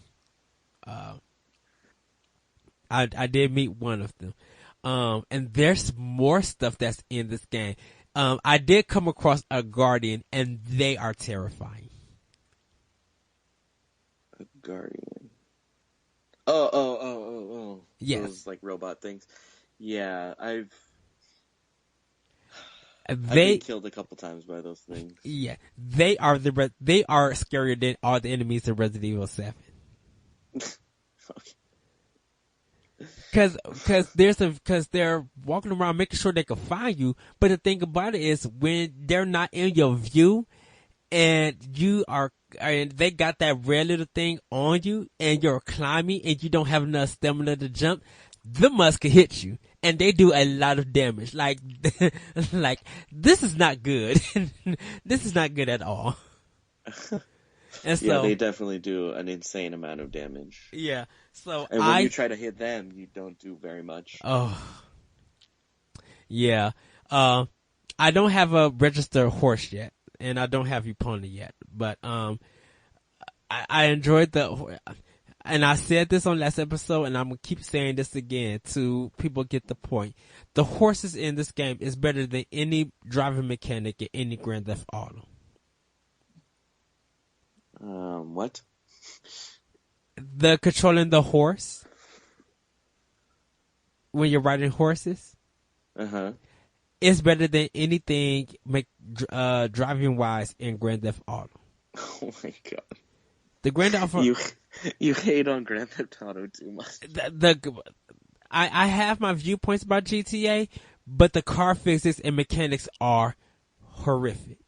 I did meet one of them. And there's more stuff that's in this game. I did come across a guardian, and they are terrifying. A guardian. Oh. Yes. Those like robot things. Yeah, I've They been killed a couple times by those things. Yeah, they are scarier than all the enemies in Resident Evil 7. Because they're walking around making sure they can find you. But the thing about it is when they're not in your view and they got that red little thing on you and you're climbing and you don't have enough stamina to jump, the must can hit you. And they do a lot of damage. Like this is not good. This is not good at all. And so, yeah, they definitely do an insane amount of damage. Yeah. So and when you try to hit them, you don't do very much. Oh. Yeah. I don't have a registered horse yet, and I don't have Epona yet. But I enjoyed and I said this on last episode, and I'm gonna keep saying this again to people get the point. The horses in this game is better than any driving mechanic in any Grand Theft Auto. What? The controlling the horse when you're riding horses. It's better than anything driving wise in Grand Theft Auto. Oh my god. The Grand Theft Auto. You hate on Grand Theft Auto too much. I have my viewpoints about GTA, but the car physics and mechanics are horrific.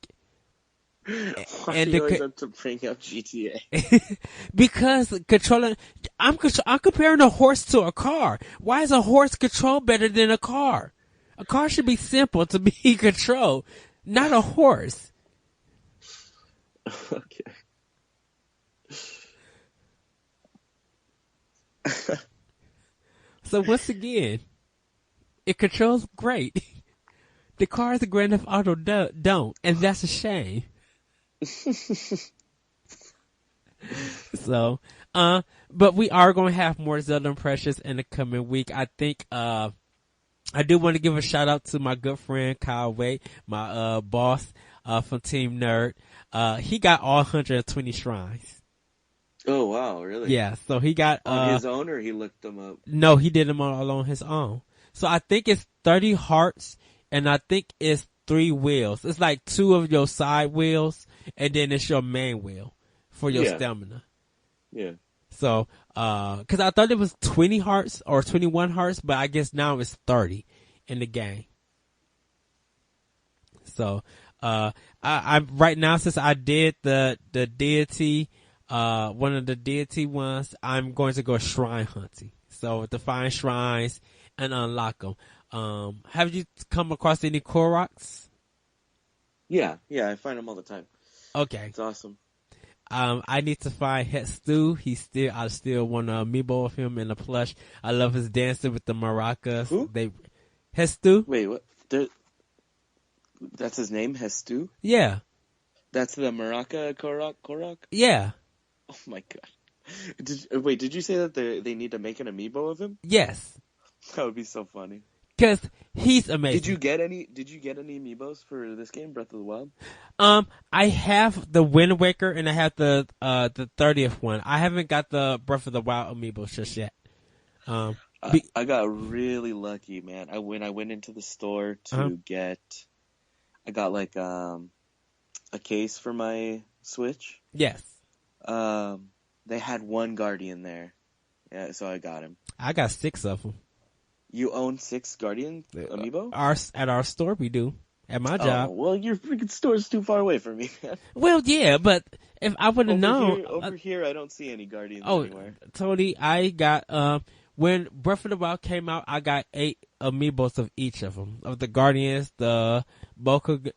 Why do you always have to bring up GTA? Because I'm comparing a horse to a car. Why is a horse controlled better than a car? A car should be simple to be controlled, not a horse. Okay. So once again, it controls great. The cars in Grand Theft Auto don't, and that's a shame. So, but we are going to have more Zelda impressions in the coming week. I think, I do want to give a shout out to my good friend Kyle Wade, my boss from Team Nerd. He got all 120 shrines. Oh wow, really? Yeah, so he got On his own, or he looked them up? no, he did them all on his own. So I think it's 30 hearts, and I think it's 3 wheels. It's like 2 of your side wheels, and then it's your main wheel for your stamina. Yeah. So, cause I thought it was 20 hearts or 21 hearts, but I guess now it's 30 in the game. So, I'm right now, since I did the deity, one of the deity ones, I'm going to go shrine hunting. So to find shrines and unlock them. Have you come across any Koroks? Yeah, I find them all the time. Okay. It's awesome. I need to find Hetstu. I still want an amiibo of him in a plush. I love his dancing with the maracas. Who? Hetstu? Wait, what? That's his name, Hestu? Yeah. That's the Maraca Korok? Yeah. Oh my god. Did you say that they need to make an amiibo of him? Yes. That would be so funny. Cause he's amazing. Did you get any amiibos for this game, Breath of the Wild? I have the Wind Waker and I have the 30th one. I haven't got the Breath of the Wild amiibo just yet. I got really lucky, man. When I went into the store to get, I got like a case for my Switch. Yes. They had one Guardian there, yeah, so I got him. I got 6 of them. You own 6 Guardian amiibo? At our store we do. At my job. Oh, well, your freaking store is too far away from me, man. Well, yeah, but if I would have known. Over here, I don't see any Guardians anywhere. Tony, I got, when Breath of the Wild came out, I got 8 amiibos of each of them. Of the Guardians, the Goblin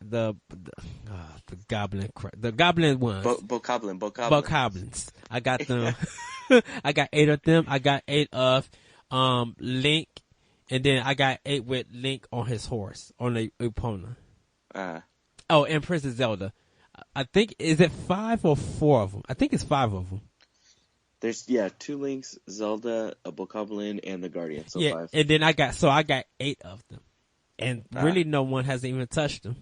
ones. Bokoblins. I got them. I got 8 of them. I got 8 of, Link. And then I got 8 with Link on his horse, on the Epona. Oh, and Princess Zelda. I think, is it 5 or 4 of them? I think it's 5 of them. There's 2 Links, Zelda, a Bokoblin, and the Guardian. So 5. And then I got 8 of them, and really no one has even touched them.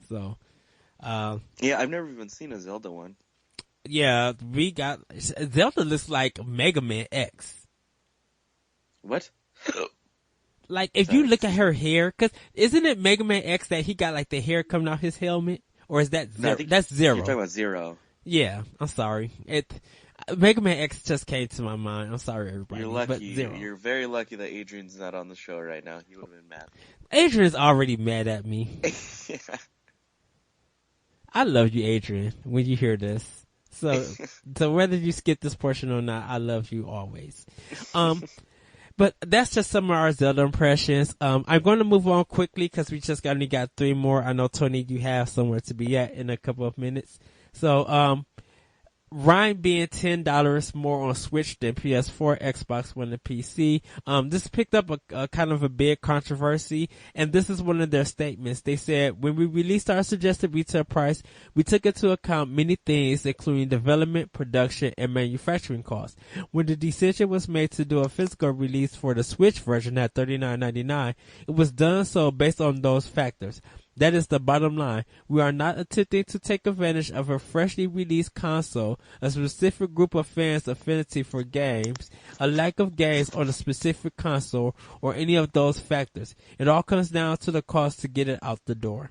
So, I've never even seen a Zelda one. Yeah, we got Zelda looks like Mega Man X. What? Like, if you look at her hair, cause isn't it Mega Man X that he got like the hair coming out his helmet? Or is that Zero? No, that's Zero. You're talking about Zero. Yeah, I'm sorry. Mega Man X just came to my mind. I'm sorry, everybody. You're lucky. But Zero. You're very lucky that Adrian's not on the show right now. He would have been mad. Adrian's already mad at me. Yeah. I love you, Adrian, when you hear this. So whether you skip this portion or not, I love you always. But that's just some of our Zelda impressions. I'm going to move on quickly because we just only got 3 more. I know, Tony, you have somewhere to be at in a couple of minutes. So, Ryan being $10 more on Switch than PS4, Xbox One, and PC. This picked up a kind of a big controversy, and this is one of their statements. They said, when we released our suggested retail price, we took into account many things, including development, production, and manufacturing costs. When the decision was made to do a physical release for the Switch version at $39.99, it was done so based on those factors. That is the bottom line. We are not attempting to take advantage of a freshly released console, a specific group of fans' affinity for games, a lack of games on a specific console, or any of those factors. It all comes down to the cost to get it out the door.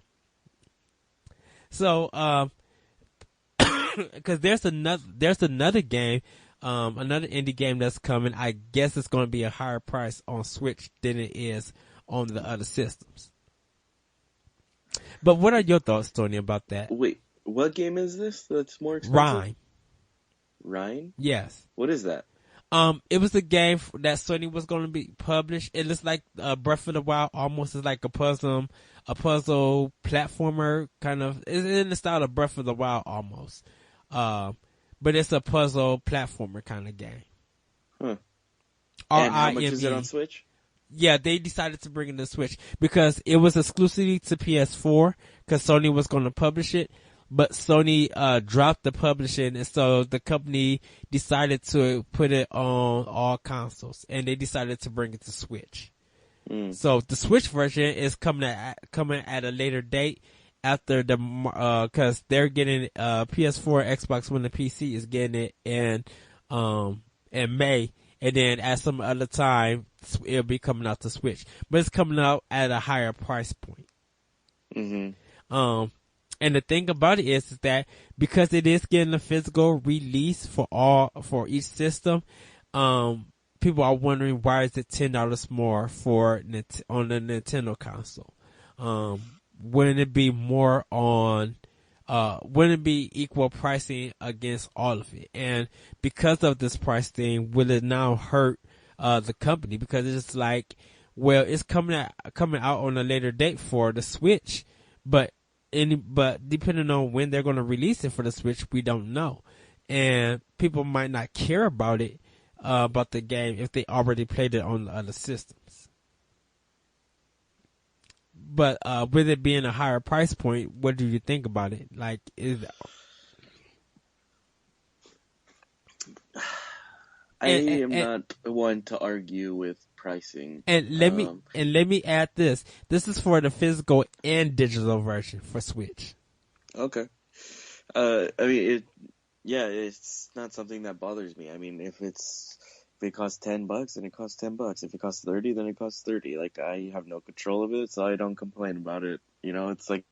So, cause there's another game, another indie game that's coming. I guess it's going to be a higher price on Switch than it is on the other systems. But what are your thoughts, Tony, about that? Wait, what game is this that's more expensive? Rhine? Yes. What is that? It was a game that Sony was going to be published. It looks like Breath of the Wild, almost is like a puzzle platformer kind of. It's in the style of Breath of the Wild almost. But it's a puzzle platformer kind of game. Huh. And how much is it on Switch? Yeah, they decided to bring it to Switch because it was exclusively to PS4 because Sony was going to publish it. but Sony dropped the publishing, and so the company decided to put it on all consoles, and they decided to bring it to Switch. So the Switch version is coming at a later date after the because they're getting PS4, Xbox One, and PC is getting it in May, and then at some other time it'll be coming out to Switch, but it's coming out at a higher price point. And the thing about it is that because it is getting a physical release for each system, people are wondering why is it $10 more on the Nintendo console? Wouldn't it be more on? Wouldn't it be equal pricing against all of it? And because of this price thing, will it now hurt the company? Because it's like, well, it's coming out on a later date for the Switch, but depending on when they're going to release it for the Switch, we don't know, and people might not care about it. About the game if they already played it on the other systems. But with it being a higher price point, what do you think about it? Like, I am not one to argue with pricing. And let me add this. This is for the physical and digital version for Switch. Okay. I mean, it's not something that bothers me. I mean, if it costs $10, then it costs $10. If it costs $30, then it costs $30. Like, I have no control of it, so I don't complain about it. You know, it's like,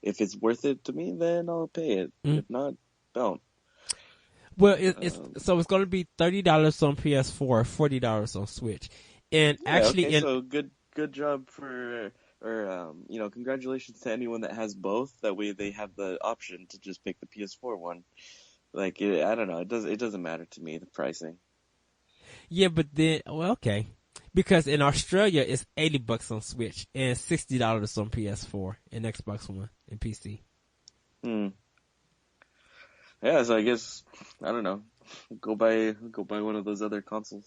if it's worth it to me, then I'll pay it. If not, don't. Well, it's going to be $30 on PS4, $40 on Switch, and actually, so good job congratulations to anyone that has both. That way, they have the option to just pick the PS4 one. Like, I don't know. It doesn't matter to me, the pricing. Yeah, but then, well, okay. Because in Australia, it's $80 on Switch and $60 on PS4 and Xbox One and PC. Yeah, so I guess, I don't know. Go buy one of those other consoles.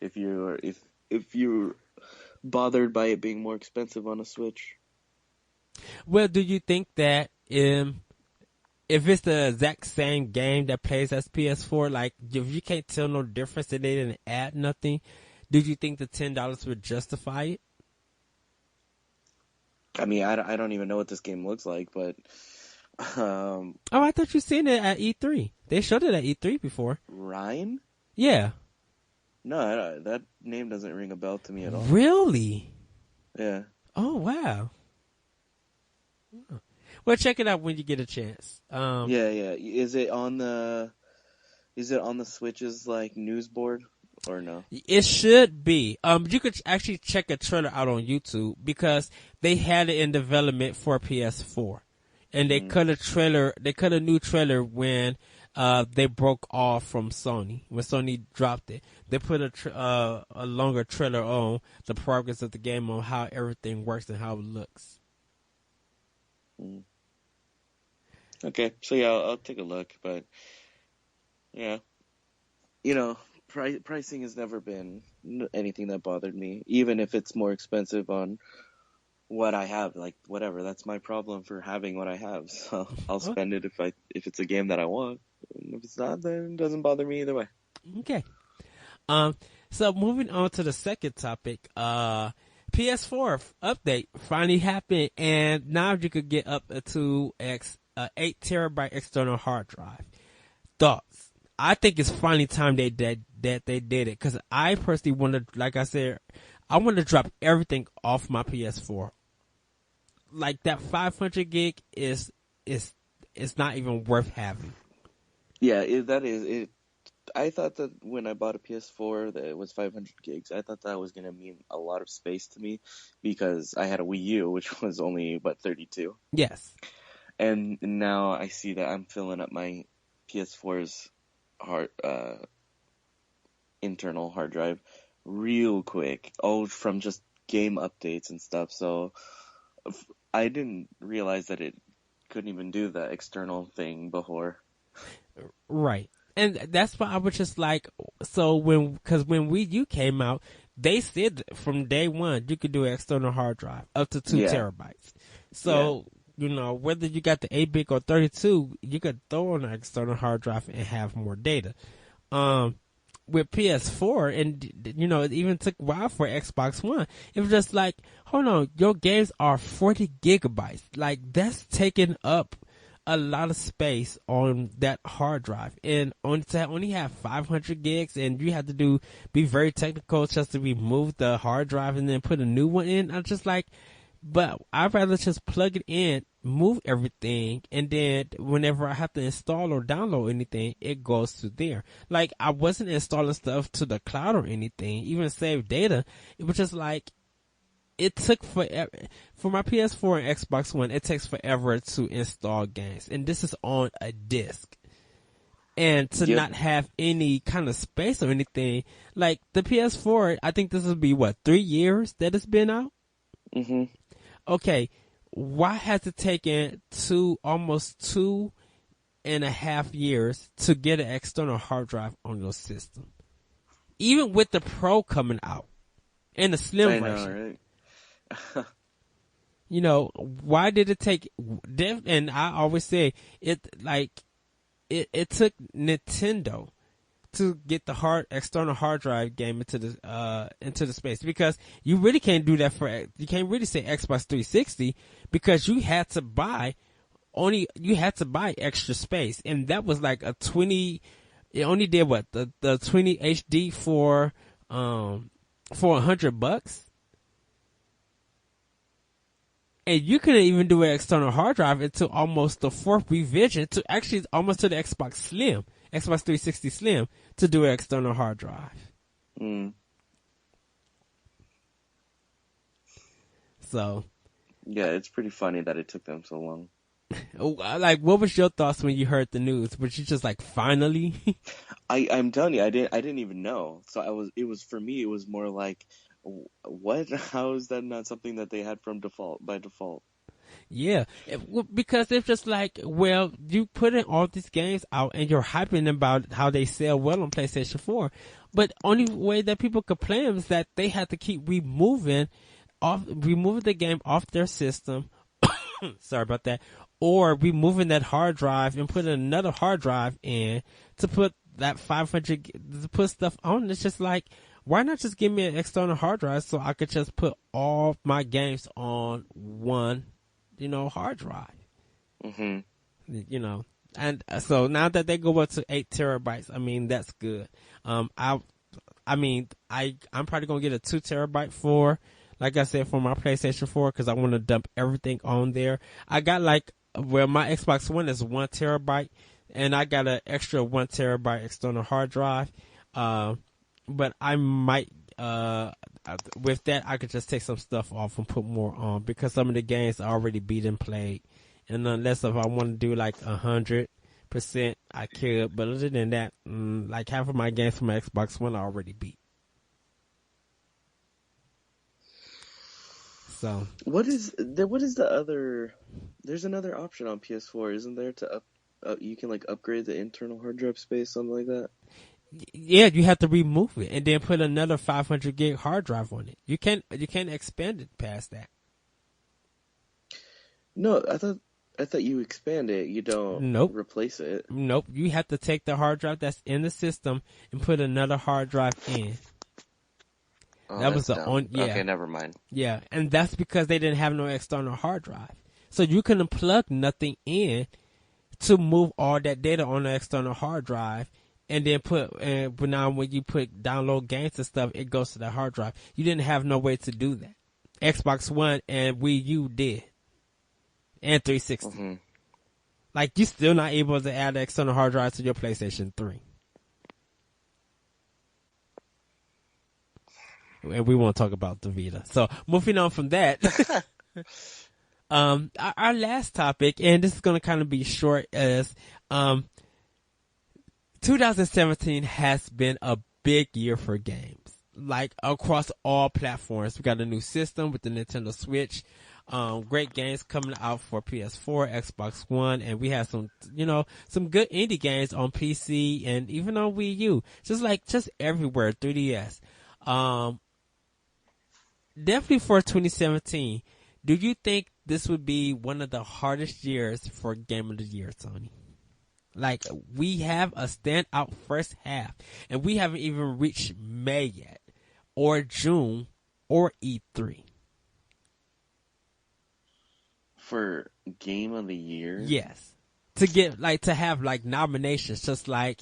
If you're bothered by it being more expensive on a Switch. Well, do you think that if it's the exact same game that plays as PS4, like, if you can't tell no difference and they didn't add nothing, do you think the $10 would justify it? I mean, I don't even know what this game looks like, but... oh, I thought you seen it at E3. They showed it at E3 before. Ryan? Yeah. No, that name doesn't ring a bell to me at all. Really? Yeah. Oh, wow. Well, check it out when you get a chance. Yeah. Is it on the Switch's like news board or no? It should be. You could actually check a trailer out on YouTube because they had it in development for PS4, and they cut a trailer. They cut a new trailer when they broke off from Sony. When Sony dropped it, they put a longer trailer on the progress of the game, on how everything works and how it looks. Okay, so yeah, I'll take a look, but yeah, pricing has never been anything that bothered me, even if it's more expensive on what I have. Like, whatever, that's my problem for having what I have, so I'll spend it if it's a game that I want. And if it's not, then it doesn't bother me either way. Okay. So moving on to the second topic, PS4 update finally happened, and now you could get up to 8 terabyte external hard drive. Thoughts? I think it's finally time that they did it, because I personally want to, like I said, I want to drop everything off my PS4. Like, that 500 gig is not even worth having. Yeah, that is it. I thought that when I bought a PS4 that it was 500 gigs, I thought that was going to mean a lot of space to me, because I had a Wii U, which was only, 32? Yes. And now I see that I'm filling up my PS4's internal hard drive real quick. Oh, from just game updates and stuff. So I didn't realize that it couldn't even do the external thing before. Right. And that's why I was just like, so because when Wii U came out, they said from day one you could do an external hard drive up to 2 terabytes. So you know, whether you got the 8-bit or 32, you could throw on an external hard drive and have more data. With PS4, and you know, it even took a while for Xbox One. It was just like, hold on, your games are 40 gigabytes. Like, that's taking up a lot of space on that hard drive, and only have 500 gigs, and you have to be very technical just to remove the hard drive and then put a new one in. I'm just like, but I'd rather just plug it in, move everything, and then whenever I have to install or download anything, it goes to there. Like, I wasn't installing stuff to the cloud or anything, even save data. It was just like, it took forever. For my PS4 and Xbox One, it takes forever to install games. And this is on a disc. And to not have any kind of space or anything, like the PS4, I think this will be 3 years that it's been out? Mm-hmm. Okay, why has it taken almost 2.5 years to get an external hard drive on your system? Even with the Pro coming out and the Slim version. Know, right? You know, why did it take, and I always say it took Nintendo to get the external hard drive game into the space, because you really can't do that you can't really say Xbox 360, because you had to buy extra space, and that was like it only did the 20 HD for $100. And you couldn't even do an external hard drive until almost the 4th revision, almost to the Xbox 360 Slim, to do an external hard drive. Mm. So. Yeah, it's pretty funny that it took them so long. Like, what was your thoughts when you heard the news? Was you just like, finally? I'm telling you, I didn't even know. So for me, it was more like, what? How is that not something that they had by default? Yeah, because it's just like, well, you put in all these games out and you're hyping about how they sell well on PlayStation 4, but only way that people could play them is that they had to keep removing the game off their system. Sorry about that. Or removing that hard drive and putting another hard drive in to put that 500 to put stuff on. It's just like, why not just give me an external hard drive so I could just put all my games on one, hard drive? Mm-hmm. And so now that they go up to 8 terabytes, I mean, that's good. I'm probably gonna get a 2 terabyte for my PlayStation 4, because I want to dump everything on there. I got my Xbox One is 1 terabyte, and I got an extra 1 terabyte external hard drive. But I might, with that, I could just take some stuff off and put more on, because some of the games are already beat and played. And unless if I want to do like 100%, I could. But other than that, like half of my games from my Xbox One are already beat. So. What is the other, there's another option on PS4, isn't there, to you can like upgrade the internal hard drive space, something like that? Yeah, you have to remove it and then put another 500 gig hard drive on it. You can't expand it past that. No, I thought you expand it. You don't replace it. Nope. You have to take the hard drive that's in the system and put another hard drive in. Oh, that was yeah. Okay, never mind. Yeah, and that's because they didn't have no external hard drive. So you couldn't plug nothing in to move all that data on the external hard drive. And then but now when you download games and stuff, it goes to the hard drive. You didn't have no way to do that. Xbox One and Wii U did. And 360. Mm-hmm. Like, you're still not able to add the external hard drive to your PlayStation 3. And we won't talk about the Vita. So, moving on from that. Our last topic, and this is going to kind of be short, is 2017 has been a big year for games, like across all platforms. We got a new system with the Nintendo Switch, great games coming out for PS4, Xbox One, and we have some good indie games on PC and even on Wii U, just everywhere, 3DS. Definitely for 2017, do you think this would be one of the hardest years for Game of the Year, Tony. Like, we have a standout first half, and we haven't even reached May yet, or June, or E3. For Game of the Year? Yes. To have nominations, just like,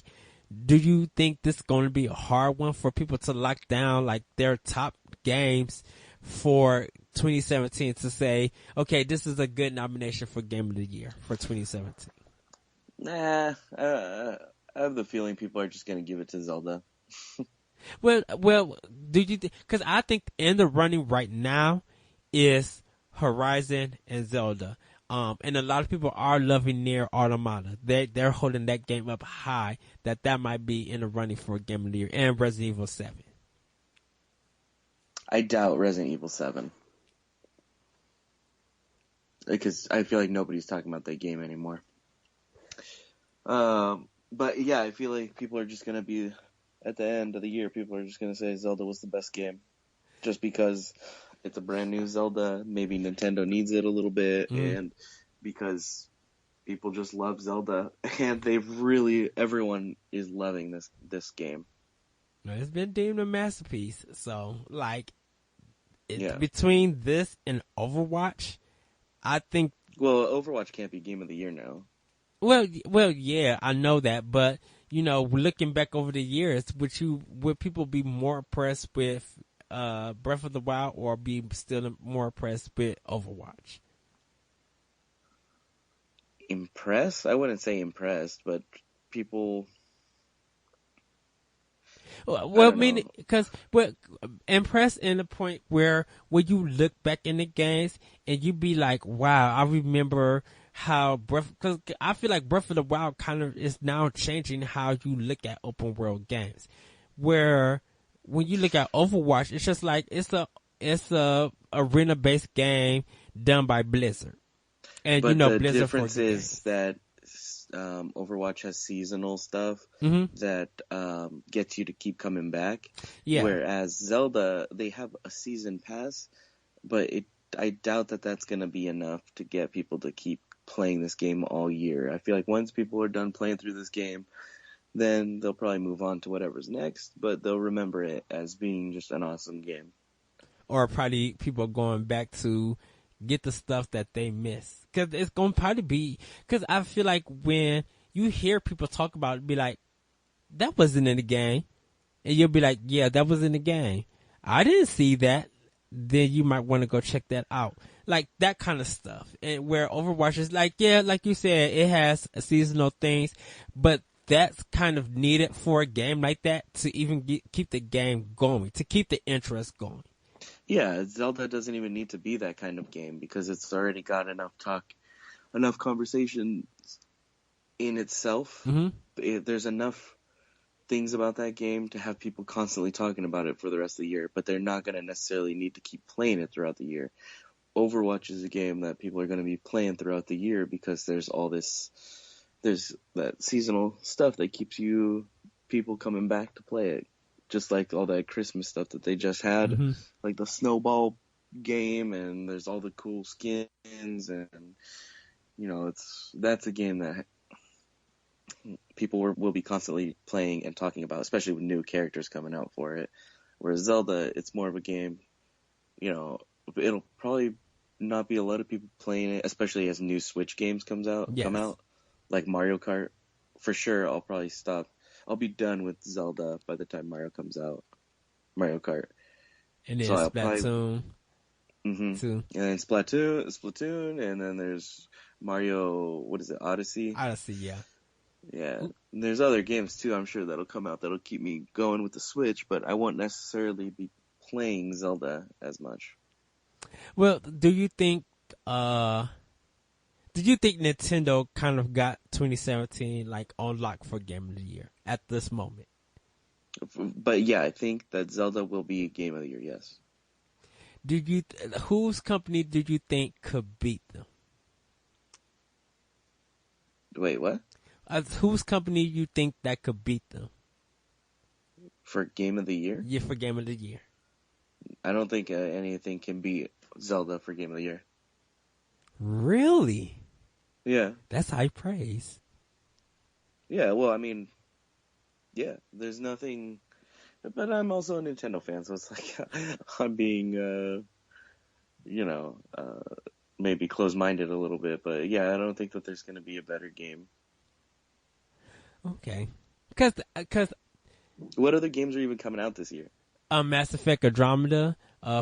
do you think this is going to be a hard one for people to lock down their top games for 2017 to say, okay, this is a good nomination for Game of the Year for 2017? Nah, I have the feeling people are just going to give it to Zelda. Well, do you because I think in the running right now is Horizon and Zelda. And a lot of people are loving Nier Automata. They're holding that game up high that might be in the running for Game of the Year, and Resident Evil 7. I doubt Resident Evil 7. Because I feel like nobody's talking about that game anymore. But yeah, I feel like people are just going to be, at the end of the year, people are just going to say Zelda was the best game. Just because it's a brand new Zelda, maybe Nintendo needs it a little bit, and because people just love Zelda, and everyone is loving this game. It's been deemed a masterpiece, so between this and Overwatch, I think. Well, Overwatch can't be Game of the Year now. Well, yeah, I know that, but looking back over the years, would people be more impressed with Breath of the Wild, or be still more impressed with Overwatch? Impressed? I wouldn't say impressed, but people. Well, I mean, because impressed in the point where you look back in the games and you be like, wow, I remember how because I feel like Breath of the Wild kind of is now changing how you look at open world games, where when you look at Overwatch, it's just like it's a arena based game done by Blizzard, and but the Blizzard difference is that Overwatch has seasonal stuff that gets you to keep coming back. Yeah. Whereas Zelda, they have a season pass, but I doubt that that's going to be enough to get people to keep playing this game all year. I feel like once people are done playing through this game, then they'll probably move on to whatever's next, but they'll remember it as being just an awesome game. Or probably people going back to get the stuff that they miss. Because it's going to probably be, because I feel like when you hear people talk about it, be like, that wasn't in the game. And you'll be like, yeah, that was in the game. I didn't see that. Then you might want to go check that out. Like that kind of stuff. And where Overwatch is like, yeah, like you said, it has seasonal things, but that's kind of needed for a game like that to even keep the game going, to keep the interest going. Yeah, Zelda doesn't even need to be that kind of game because it's already got enough conversation in itself. There's enough things about that game to have people constantly talking about it for the rest of the year, but they're not going to necessarily need to keep playing it throughout the year. Overwatch is a game that people are going to be playing throughout the year because there's that seasonal stuff that keeps people coming back to play it. Just like all that Christmas stuff that they just had, like the snowball game, and there's all the cool skins, and that's a game that people will be constantly playing and talking about, especially with new characters coming out for it. Whereas Zelda, it's more of a game, it'll probably not be a lot of people playing it, especially as new Switch games come out, like Mario Kart. For sure, I'll probably stop. I'll be done with Zelda by the time Mario comes out. Mario Kart. And then Splatoon. And then Splatoon, and then there's Mario, what is it, Odyssey? Yeah. Yeah. And there's other games too, I'm sure, that'll come out that'll keep me going with the Switch, but I won't necessarily be playing Zelda as much. Well, do you think Nintendo kind of got 2017 on lock for Game of the Year at this moment? But yeah, I think that Zelda will be Game of the Year, yes. Whose company did you think could beat them? Wait, what? Whose company you think that could beat them? For Game of the Year? Yeah, for Game of the Year. I don't think anything can beat Zelda for Game of the Year. Really? Yeah. That's high praise. Yeah, well, I mean, yeah, there's nothing, but I'm also a Nintendo fan, so it's like I'm being, you know, maybe close-minded a little bit, but yeah, I don't think that there's going to be a better game. Okay. Because What other games are even coming out this year? Mass Effect Andromeda,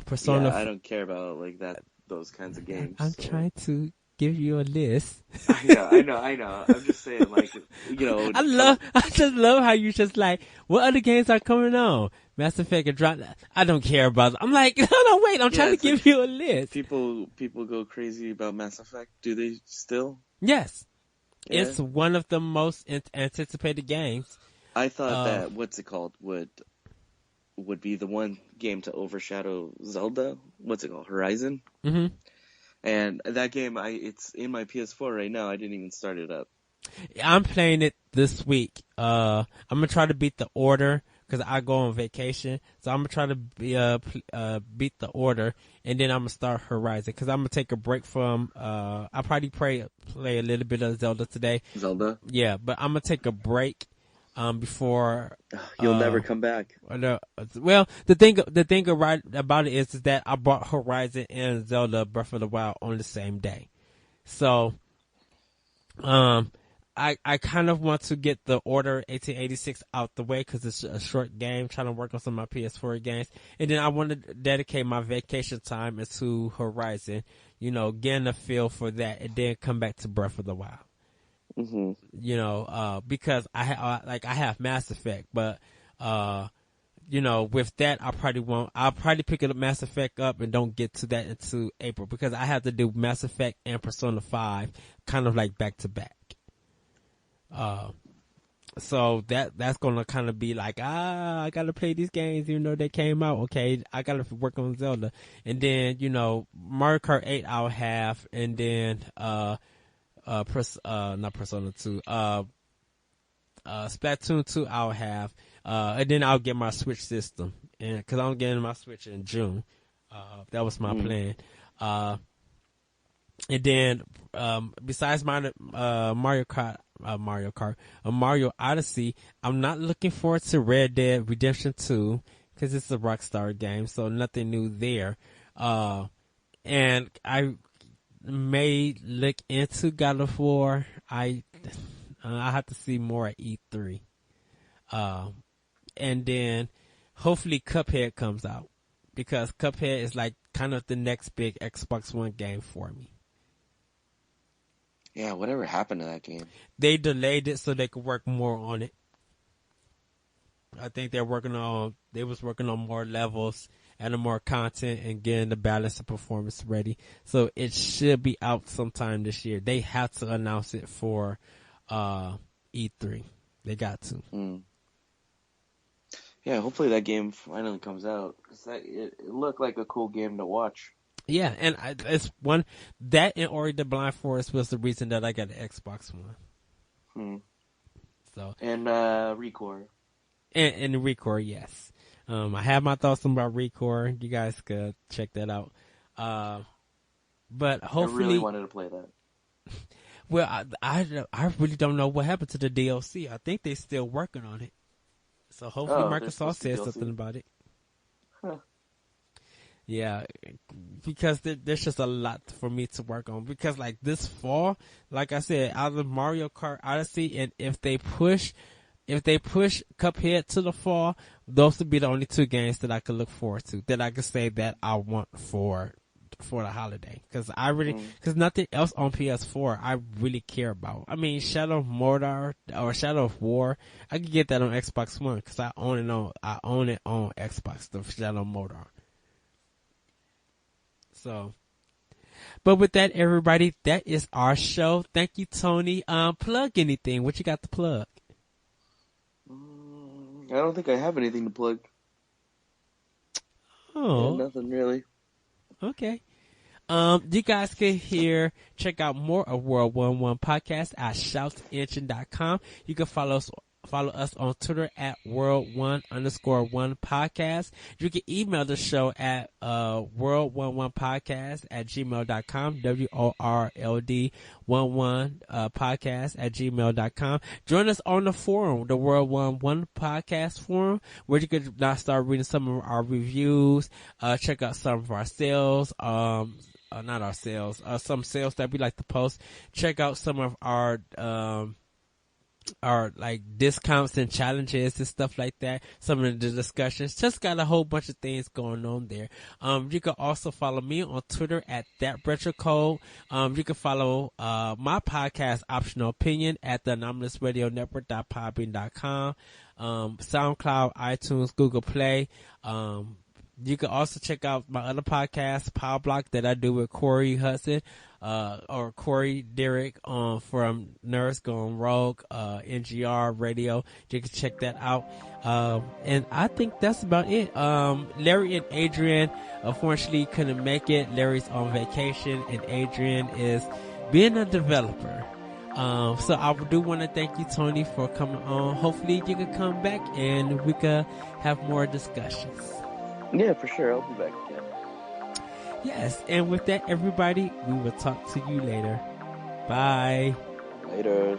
Persona. Yeah, I don't care about like that, those kinds of games. I'm So. trying to give you a list. Yeah, I know. I'm just saying, like, you know, I just love how you just like, what other games are coming on? Mass Effect Andromeda. I don't care about. I'm like, no, wait. I'm trying to give you a list. People go crazy about Mass Effect. Do they still? Yes, Yeah. it's one of the most anticipated games. I thought that what's it called would be the one game to overshadow Zelda. What's it called? Horizon. Mm-hmm. And that game, it's in my PS4 right now. I didn't even start it up. I'm playing it this week. I'm gonna try to beat the order because I go on vacation. So I'm gonna try to beat the order, and then I'm gonna start Horizon because I'm gonna take a break from. I'll probably play a little bit of Zelda today. Zelda. Yeah, but I'm gonna take a break. Before you'll never come back. Well, the thing about it is that I bought Horizon and Zelda Breath of the Wild on the same day, so I kind of want to get the Order 1886 out the way because it's a short game. Trying to work on some of my PS4 games, and then I want to dedicate my vacation time into Horizon. You know, getting a feel for that, and then come back to Breath of the Wild. Mm-hmm. You know, because I have Mass Effect, but you know, with that I'll probably pick it up Mass Effect up and don't get to that until April because I have to do Mass Effect and Persona 5 kind of like back to back. So that's gonna kind of be like, I gotta play these games even though they came out. Okay, I gotta work on Zelda, and then you know Mario Kart 8 I'll have, and then not Persona 2, Splatoon 2 I'll have, and then I'll get my Switch system, and cause I'm getting my Switch in June. That was my plan. And then, besides my, Mario Odyssey, I'm not looking forward to Red Dead Redemption 2, cause it's a Rockstar game, so nothing new there. And I may look into God of War. I have to see more at E3. And then hopefully Cuphead comes out because Cuphead is like kind of the next big Xbox One game for me. Yeah, whatever happened to that game? They delayed it so they could work more on it. I think they was working on more levels, adding more content, and getting the balance and performance ready. So it should be out sometime this year. They have to announce it for E3. They got to. Yeah, hopefully that game finally comes out because it looked like a cool game to watch. Yeah, and it's one that and Ori the Blind Forest was the reason that I got an Xbox One. So and Recore. And Recore, yes. I have my thoughts about Recore. You guys could check that out. But hopefully, I really wanted to play that. Well, I really don't know what happened to the DLC. I think they're still working on it. So hopefully Microsoft says something about it. Huh. Yeah, because there's just a lot for me to work on. Because like this fall, like I said, out of Mario Kart Odyssey, and if they push Cuphead to the fall, those would be the only two games that I could look forward to. That I could say that I want for the holiday. Because because nothing else on PS4 I really care about. I mean, Shadow of Mordor or Shadow of War, I could get that on Xbox One because I own it on Xbox, the Shadow of Mordor. So, but with that, everybody, that is our show. Thank you, Tony. Plug anything. What you got to plug? I don't think I have anything to plug. Oh, yeah, nothing really. Okay. You guys can check out more of World 1-1 podcast at shoutengine.com. You can follow follow us on Twitter at world1_1podcast. You can email the show at world11podcast@gmail.com, WORLD11 podcast@gmail.com. Join us on the forum, the World 11 podcast forum, where you can now start reading some of our reviews, check out some of our sales, not our sales, some sales that we like to post. Check out some of our like discounts and challenges and stuff like that. Some of the discussions. Just got a whole bunch of things going on there. You can also follow me on Twitter at ThatRetroCode. You can follow my podcast Optional Opinion at the AnomalousRadioNetwork.podbean.com, SoundCloud, iTunes, Google Play. You can also check out my other podcast, Power Block, that I do with Corey Hudson, or Corey Derrick, from Nerds Gone Rogue, NGR Radio. You can check that out. And I think that's about it. Larry and Adrian, unfortunately, couldn't make it. Larry's on vacation and Adrian is being a developer. So I do want to thank you, Tony, for coming on. Hopefully you can come back and we can have more discussions. Yeah, for sure. I'll be back again. Yes, and with that, everybody, we will talk to you later. Bye. Laters.